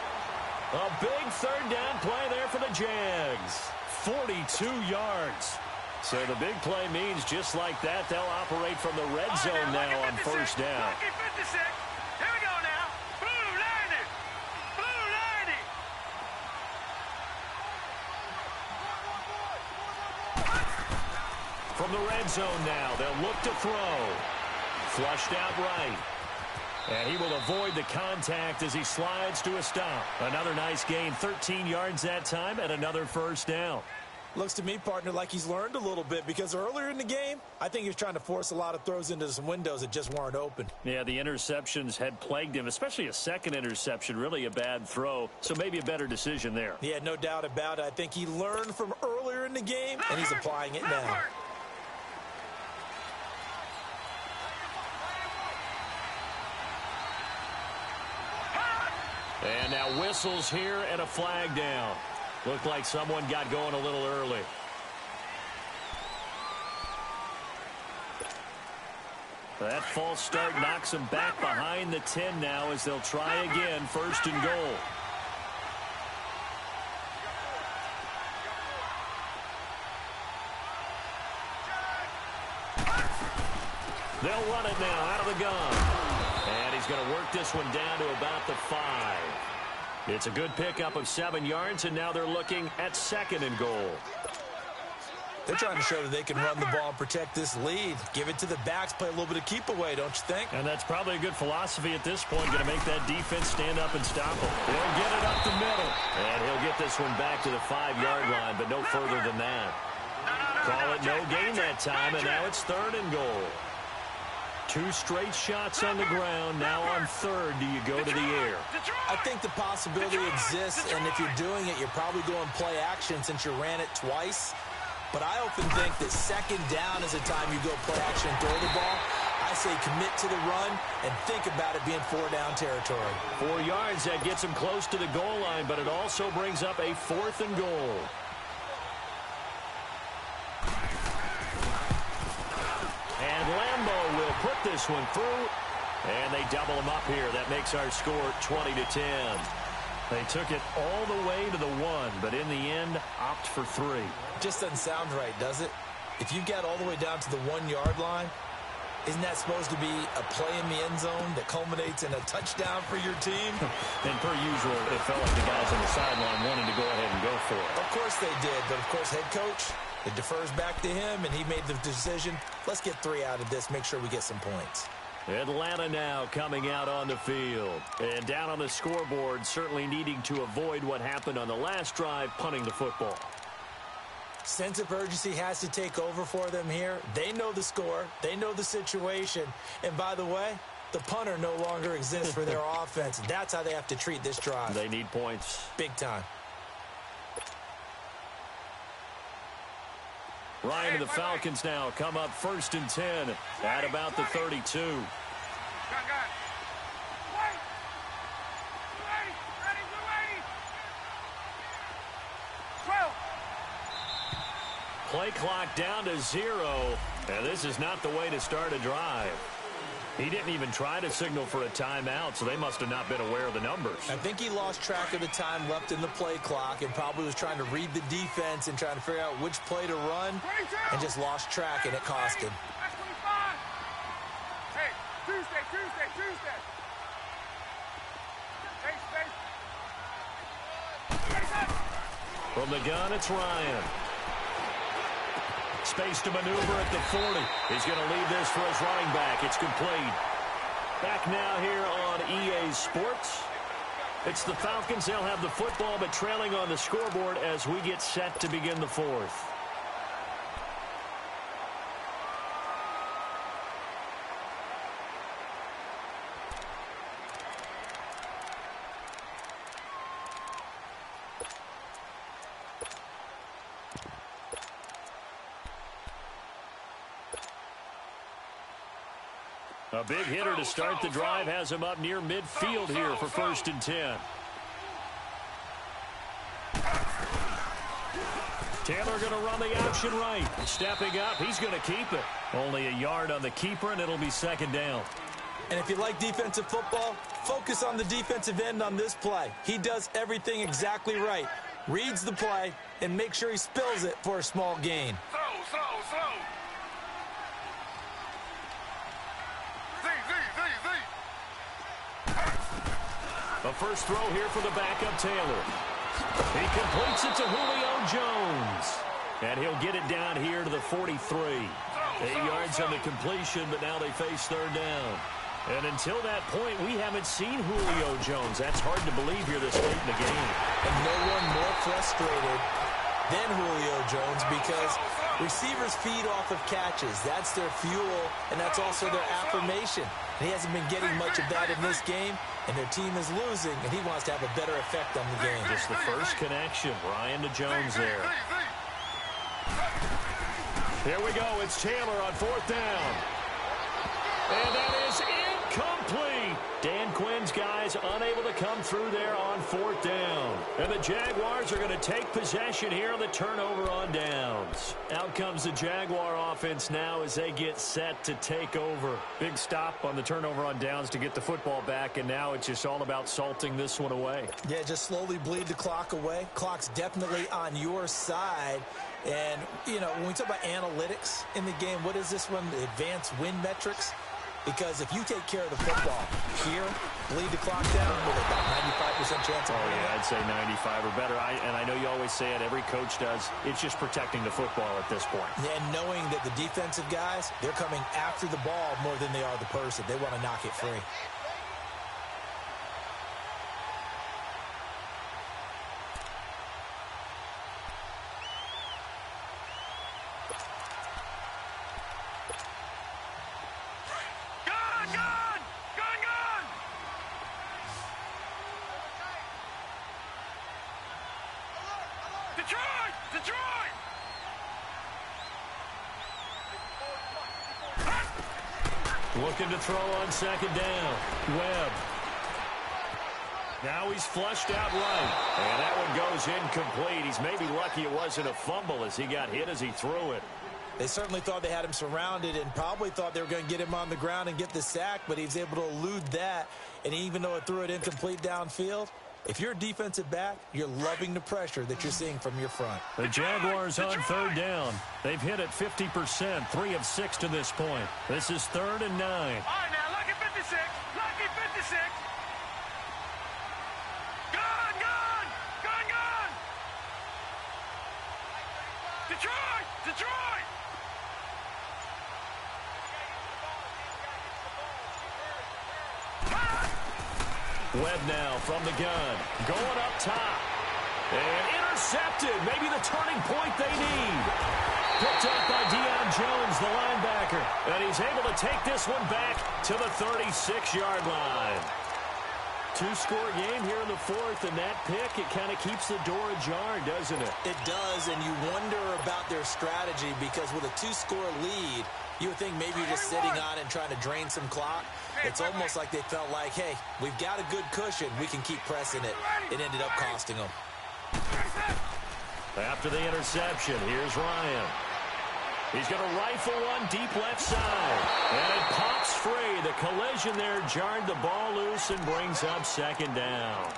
A big 3rd down play there for the Jags. 42 yards. So the big play means just like that, they'll operate from the red zone now on 1st down. Lucky 56. Here we go now. Blue 90. Blue 90. From the red zone now, they'll look to throw. Flushed out right. And he will avoid the contact as he slides to a stop. Another nice gain, 13 yards that time, and another 1st down. Looks to me, partner, like he's learned a little bit because earlier in the game, I think he was trying to force a lot of throws into some windows that just weren't open. Yeah, the interceptions had plagued him, especially a 2nd interception, really a bad throw. So maybe a better decision there. Yeah, no doubt about it. I think he learned from earlier in the game, and he's applying it now. And now whistles here and a flag down. Looked like someone got going a little early. That false start knocks them back behind the 10 now as they'll try again, 1st and goal. They'll run it now out of the gun. And he's going to work this one down to about the 5. It's a good pickup of 7 yards, and now they're looking at 2nd and goal. They're trying to show that they can run the ball and protect this lead. Give it to the backs, play a little bit of keep away, don't you think? And that's probably a good philosophy at this point, going to make that defense stand up and stop him. He'll get it up the middle. And he'll get this one back to the 5-yard line, but no further than that. Call it no gain that time, and now it's 3rd and goal. 2 straight shots on the ground. Now on 3rd, do you go to the air? I think the possibility exists, and if you're doing it, you're probably going play action since you ran it twice. but I often think that second down is a time you go play action and throw the ball. I say commit to the run and think about it being 4-down territory. 4 yards, that gets him close to the goal line, but it also brings up a 4th and goal. And Lambeau will put this one through, and they double him up here. That makes our score 20-10. They took it all the way to the 1, but in the end, opt for 3. Just doesn't sound right, does it? If you get all the way down to the 1-yard line, isn't that supposed to be a play in the end zone that culminates in a touchdown for your team? And per usual, it felt like the guys on the sideline wanted to go ahead and go for it. Of course they did, but of course head coach, it defers back to him, and he made the decision, let's get 3 out of this, make sure we get some points. Atlanta now coming out on the field. And down on the scoreboard, certainly needing to avoid what happened on the last drive, punting the football. Sense of urgency has to take over for them here. They know the score. They know the situation. And by the way, the punter no longer exists for their offense. That's how they have to treat this drive. They need points. Big time. Ryan and the Falcons now come up 1st and 10 at about the 32. Play clock down to 0, and this is not the way to start a drive. He didn't even try to signal for a timeout, so they must have not been aware of the numbers. I think he lost track of the time left in the play clock and probably was trying to read the defense and trying to figure out which play to run and just lost track, and it cost him. Hey, Tuesday. From the gun, it's Ryan. Space to maneuver at the 40. He's going to leave this for his running back. It's complete. Back now here on EA Sports. It's the Falcons. They'll have the football, but trailing on the scoreboard as we get set to begin the 4th. A big hitter to start the drive has him up near midfield here for 1st and 10. Taylor going to run the option right. Stepping up, he's going to keep it. Only a yard on the keeper, and it'll be 2nd down. And if you like defensive football, focus on the defensive end on this play. He does everything exactly right. Reads the play and makes sure he spills it for a small gain. Slow. A first throw here for the backup Taylor. He completes it to Julio Jones. And he'll get it down here to the 43. 8 yards on the completion, but now they face 3rd down. And until that point, we haven't seen Julio Jones. That's hard to believe here this late in the game. And no one more frustrated than Julio Jones because receivers feed off of catches. That's their fuel, and that's also their affirmation. And he hasn't been getting much of that in this game, and their team is losing, and he wants to have a better effect on the game. Just the first connection, Ryan to Jones there. Here we go. It's Taylor on 4th down. And that is incomplete. Dan Quinn's guys unable to come through there on 4th down. And the Jaguars are going to take possession here on the turnover on downs. Out comes the Jaguar offense now as they get set to take over. Big stop on the turnover on downs to get the football back, and now it's just all about salting this one away. Yeah, just slowly bleed the clock away. Clock's definitely on your side. And, you know, when we talk about analytics in the game, what is this one? The advanced win metrics? Because if you take care of the football here, bleed the clock down with about 95% chance of winning. Yeah, I'd say 95 or better. And I know you always say it, every coach does. It's just protecting the football at this point. Yeah, and knowing that the defensive guys, they're coming after the ball more than they are the person. They want to knock it free. Looking to throw on second down. Webb. Now he's flushed out right. And that one goes incomplete. He's maybe lucky it wasn't a fumble as he got hit as he threw it. They certainly thought they had him surrounded and probably thought they were going to get him on the ground and get the sack, but he was able to elude that. And even though it threw it incomplete downfield, if you're a defensive back, you're loving the pressure that you're seeing from your front. The Jaguars on third down. They've hit it 50%, 3 of 6 to this point. This is 3rd and 9. All right, now, lucky 56. Lucky 56. Gone, gone. Gone, gone. Detroit, Detroit. Webb now from the gun. Going up top. And intercepted. Maybe the turning point they need. Picked up by Deion Jones, the linebacker. And he's able to take this one back to the 36-yard line. Two-score game here in the 4th, and that pick, it kind of keeps the door ajar, doesn't it? It does, and you wonder about their strategy because with a 2-score lead, you would think maybe you're just sitting on it and trying to drain some clock. It's almost like they felt like, hey, we've got a good cushion. We can keep pressing it. It ended up costing them. After the interception, here's Ryan. He's going to rifle one deep left side. And it pops free. The collision there jarred the ball loose and brings up second down.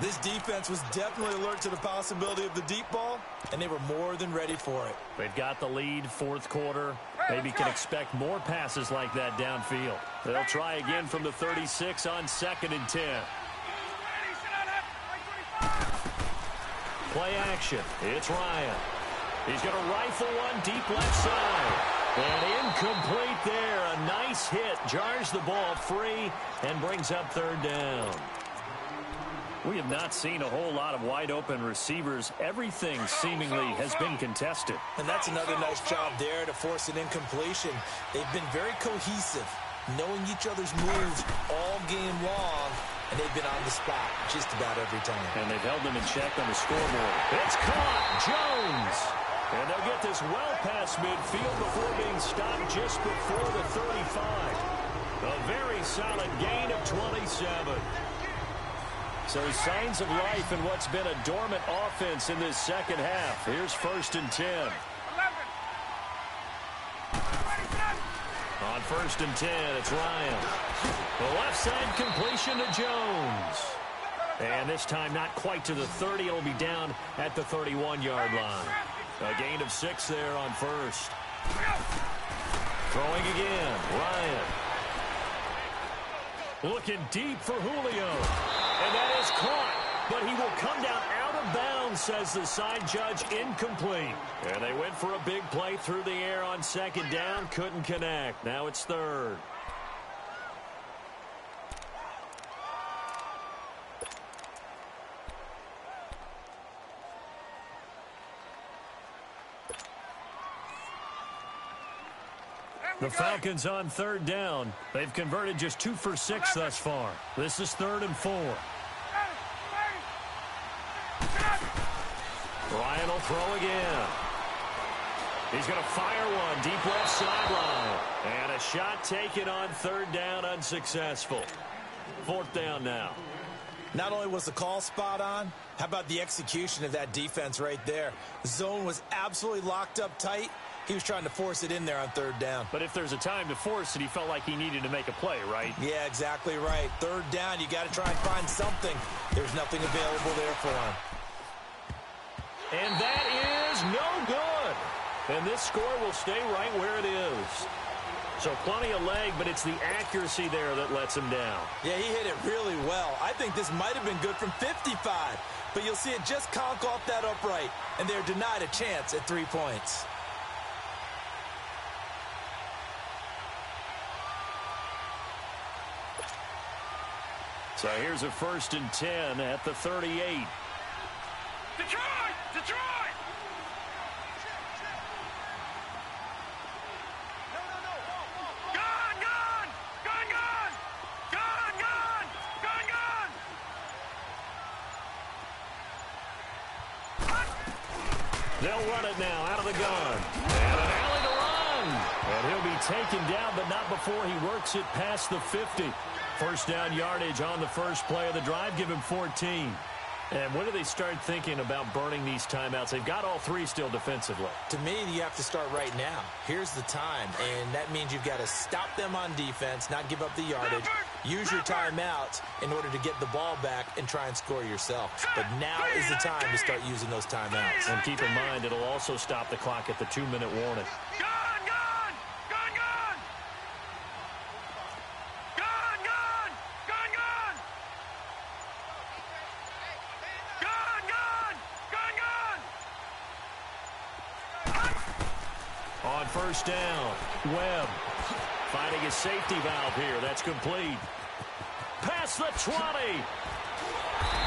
This defense was definitely alert to the possibility of the deep ball, and they were more than ready for it. They've got the lead, 4th quarter. Maybe can expect more passes like that downfield. They'll try again from the 36 on 2nd and 10. Play action. It's Ryan. He's going to rifle one deep left side. And incomplete there. A nice hit. Jars the ball free and brings up 3rd down. We have not seen a whole lot of wide-open receivers. Everything seemingly has been contested. And that's another nice job there to force an incompletion. They've been very cohesive, knowing each other's moves all game long, and they've been on the spot just about every time. And they've held them in check on the scoreboard. It's caught. Jones. And they'll get this well past midfield before being stopped just before the 35. A very solid gain of 27. So signs of life in what's been a dormant offense in this second half. Here's 1st and 10. 11. On 1st and 10, it's Ryan. The left side completion to Jones. And this time not quite to the 30. It'll be down at the 31-yard line. A gain of 6 there on 1st. Throwing again, Ryan. Looking deep for Julio. And that is caught, but he will come down out of bounds, says the side judge, incomplete. And they went for a big play through the air on 2nd down, couldn't connect. Now it's 3rd. The Falcons on 3rd down. They've converted just 2 for 6 thus far. This is 3rd and 4. Ryan will throw again. He's going to fire one deep left sideline. And a shot taken on 3rd down, unsuccessful. 4th down now. Not only was the call spot on, how about the execution of that defense right there? The zone was absolutely locked up tight. He was trying to force it in there on 3rd down. But if there's a time to force it, he felt like he needed to make a play, right? Yeah, exactly right. 3rd down, you got to try and find something. There's nothing available there for him. And that is no good. And this score will stay right where it is. So plenty of leg, but it's the accuracy there that lets him down. Yeah, he hit it really well. I think this might have been good from 55. But you'll see it just conk off that upright. And they're denied a chance at 3 points. So here's a 1st and 10 at the 38. Detroit! Detroit! Gone, gone! Gone, gone! Gone, gone! Gone, gone! They'll run it now out of the gun. And an alley to run. And he'll be taken down, but not before he works it past the 50. First down yardage on the first play of the drive. Give him 14. And when do they start thinking about burning these timeouts? They've got all three still defensively. To me, you have to start right now. Here's the time, and that means you've got to stop them on defense, not give up the yardage, use your timeouts in order to get the ball back and try and score yourself. But now is the time to start using those timeouts. And keep in mind, it'll also stop the clock at the 2-minute warning. On first down, Webb finding his safety valve here. That's complete. Past the 20.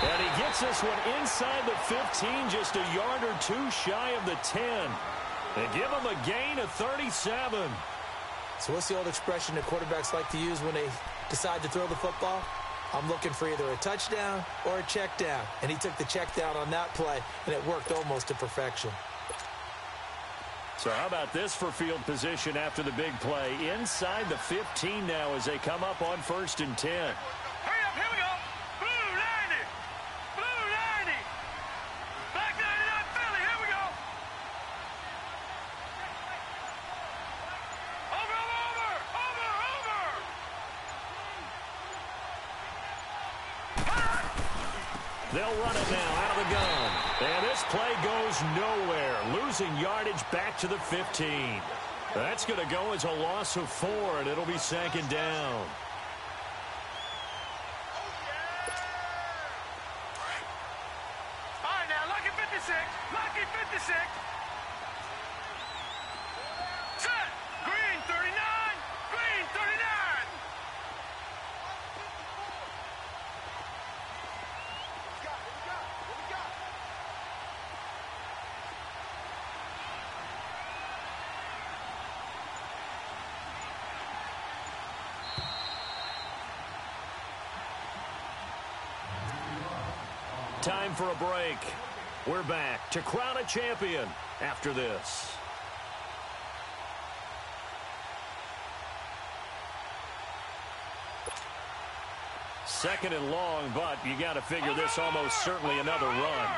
And he gets this one inside the 15, just a yard or two shy of the 10. They give him a gain of 37. So what's the old expression that quarterbacks like to use when they decide to throw the football? I'm looking for either a touchdown or a check down. And he took the check down on that play, and it worked almost to perfection. So how about this for field position after the big play? Inside the 15 now as they come up on 1st and 10. Hurry up, here we go. Blue 90. Blue 90. Black 99 Philly, here we go. Over. They'll run it now out of the gun. And this play goes nowhere. Losing yardage back to the 15. That's going to go as a loss of 4, and it'll be 2nd down. All right, now, lucky 56. Lucky 56. Set. Green 39. Green 39. Time for a break. We're back to crown a champion after this. Second and long, but you got to figure this almost certainly another run.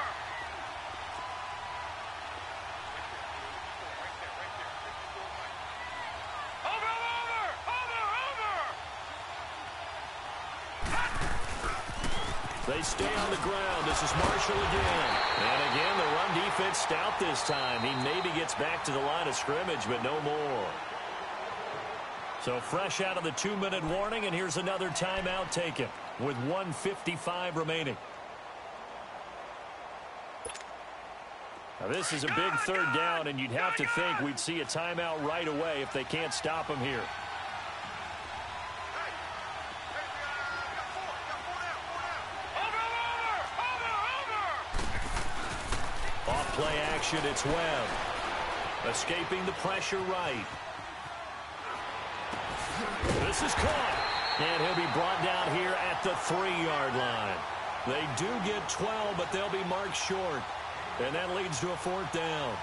They stay on the ground. This is Marshall again. And again, the run defense stout this time. He maybe gets back to the line of scrimmage, but no more. So fresh out of the 2-minute warning, and here's another timeout taken with 1:55 remaining. Now this is a big 3rd down, and you'd have to think we'd see a timeout right away if they can't stop him here. Play action, it's Webb. Escaping the pressure right. This is caught. And he'll be brought down here at the 3-yard line. They do get 12, but they'll be marked short. And that leads to a 4th down.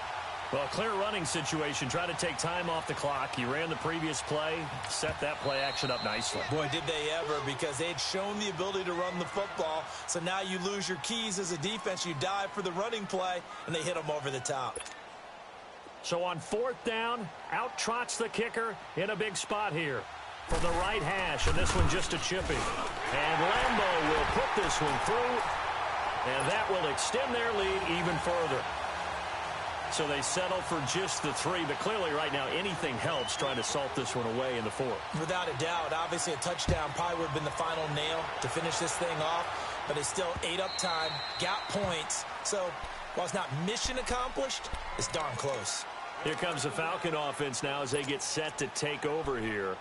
Well, a clear running situation. Trying to take time off the clock. He ran the previous play, set that play action up nicely. Boy, did they ever, because they'd shown the ability to run the football. So now you lose your keys as a defense. You dive for the running play, and they hit them over the top. So on 4th down, out trots the kicker in a big spot here from the right hash, and this one just a chipping. And Lambeau will put this one through, and that will extend their lead even further. So they settle for just the 3, but clearly right now anything helps trying to salt this one away in the 4th. Without a doubt, obviously a touchdown probably would have been the final nail to finish this thing off, but it's still ate up time, got points. So while it's not mission accomplished, it's darn close. Here comes the Falcon offense now as they get set to take over here.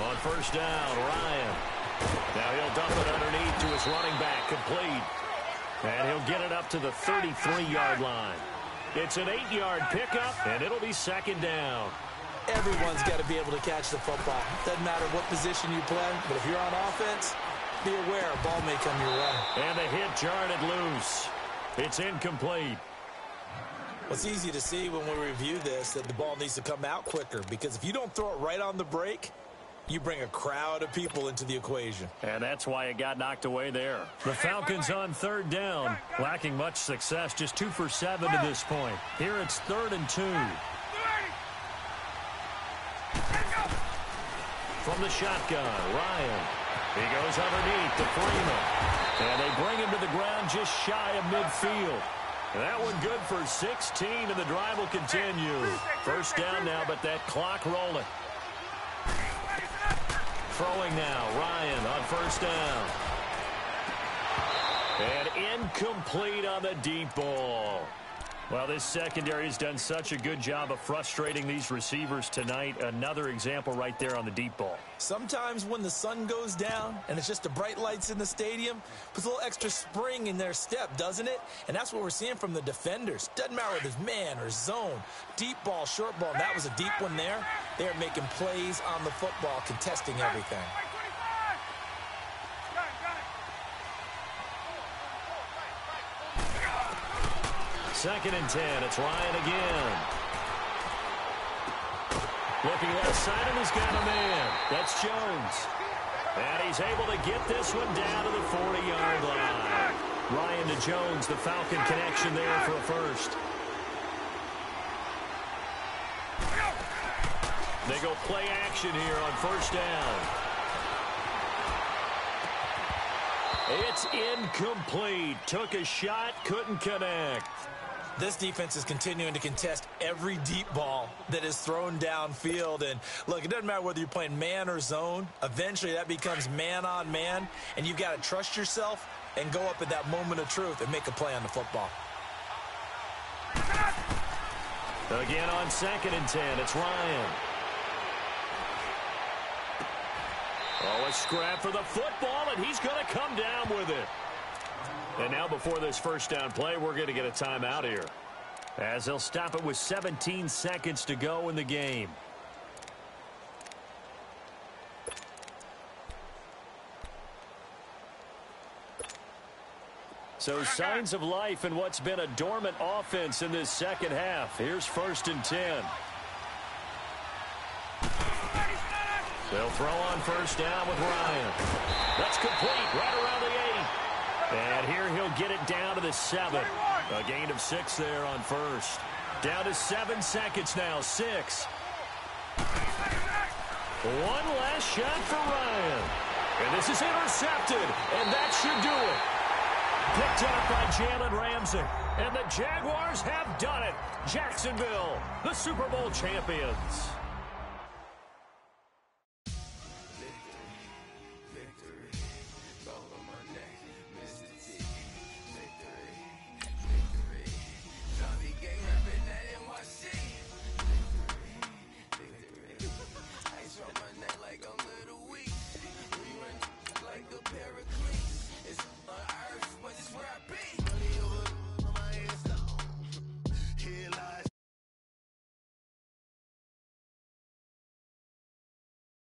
On first down, Ryan. Now he'll dump it underneath to his running back, complete. And he'll get it up to the 33-yard line. It's an 8-yard pickup, and it'll be second down. Everyone's got to be able to catch the football. Doesn't matter what position you play, but if you're on offense, be aware a ball may come your way. And the hit jarred it loose. It's incomplete. Well, it's easy to see when we review this that the ball needs to come out quicker, because if you don't throw it right on the break, you bring a crowd of people into the equation. And that's why it got knocked away there. The Falcons on third down, lacking much success, just 2 for 7 to this point. Here it's 3rd and 2. From the shotgun, Ryan. He goes underneath to Freeman. And they bring him to the ground just shy of midfield. And that one good for 16, and the drive will continue. First down now, but that clock rolling. Throwing now, Ryan on first down. And incomplete on the deep ball. Well, this secondary has done such a good job of frustrating these receivers tonight. Another example right there on the deep ball. Sometimes when the sun goes down and it's just the bright lights in the stadium, puts a little extra spring in their step, doesn't it? And that's what we're seeing from the defenders. Doesn't matter whether it's man or zone, deep ball, short ball. And that was a deep one there. They're making plays on the football, contesting everything. Second and 10. It's Ryan again. Looking left side, and he's got a man. That's Jones. And he's able to get this one down to the 40-yard line. Ryan to Jones, the Falcon connection there for a first. They go play action here on first down. It's incomplete. Took a shot, couldn't connect. This defense is continuing to contest every deep ball that is thrown downfield. And, look, it doesn't matter whether you're playing man or zone. Eventually, that becomes man-on-man, and you've got to trust yourself and go up at that moment of truth and make a play on the football. Again on second and 10, it's Ryan. Oh, a scrap for the football, and he's going to come down with it. And now before this first down play, we're going to get a timeout here, as they'll stop it with 17 seconds to go in the game. So signs of life in what's been a dormant offense in this second half. Here's 1st and 10. They'll throw on first down with Ryan. That's complete right around the 8. And here he'll get it down to the 7. A gain of 6 there on first. Down to 7 seconds now. 6. One last shot for Ryan. And this is intercepted. And that should do it. Picked up by Jalen Ramsey. And the Jaguars have done it. Jacksonville, the Super Bowl champions.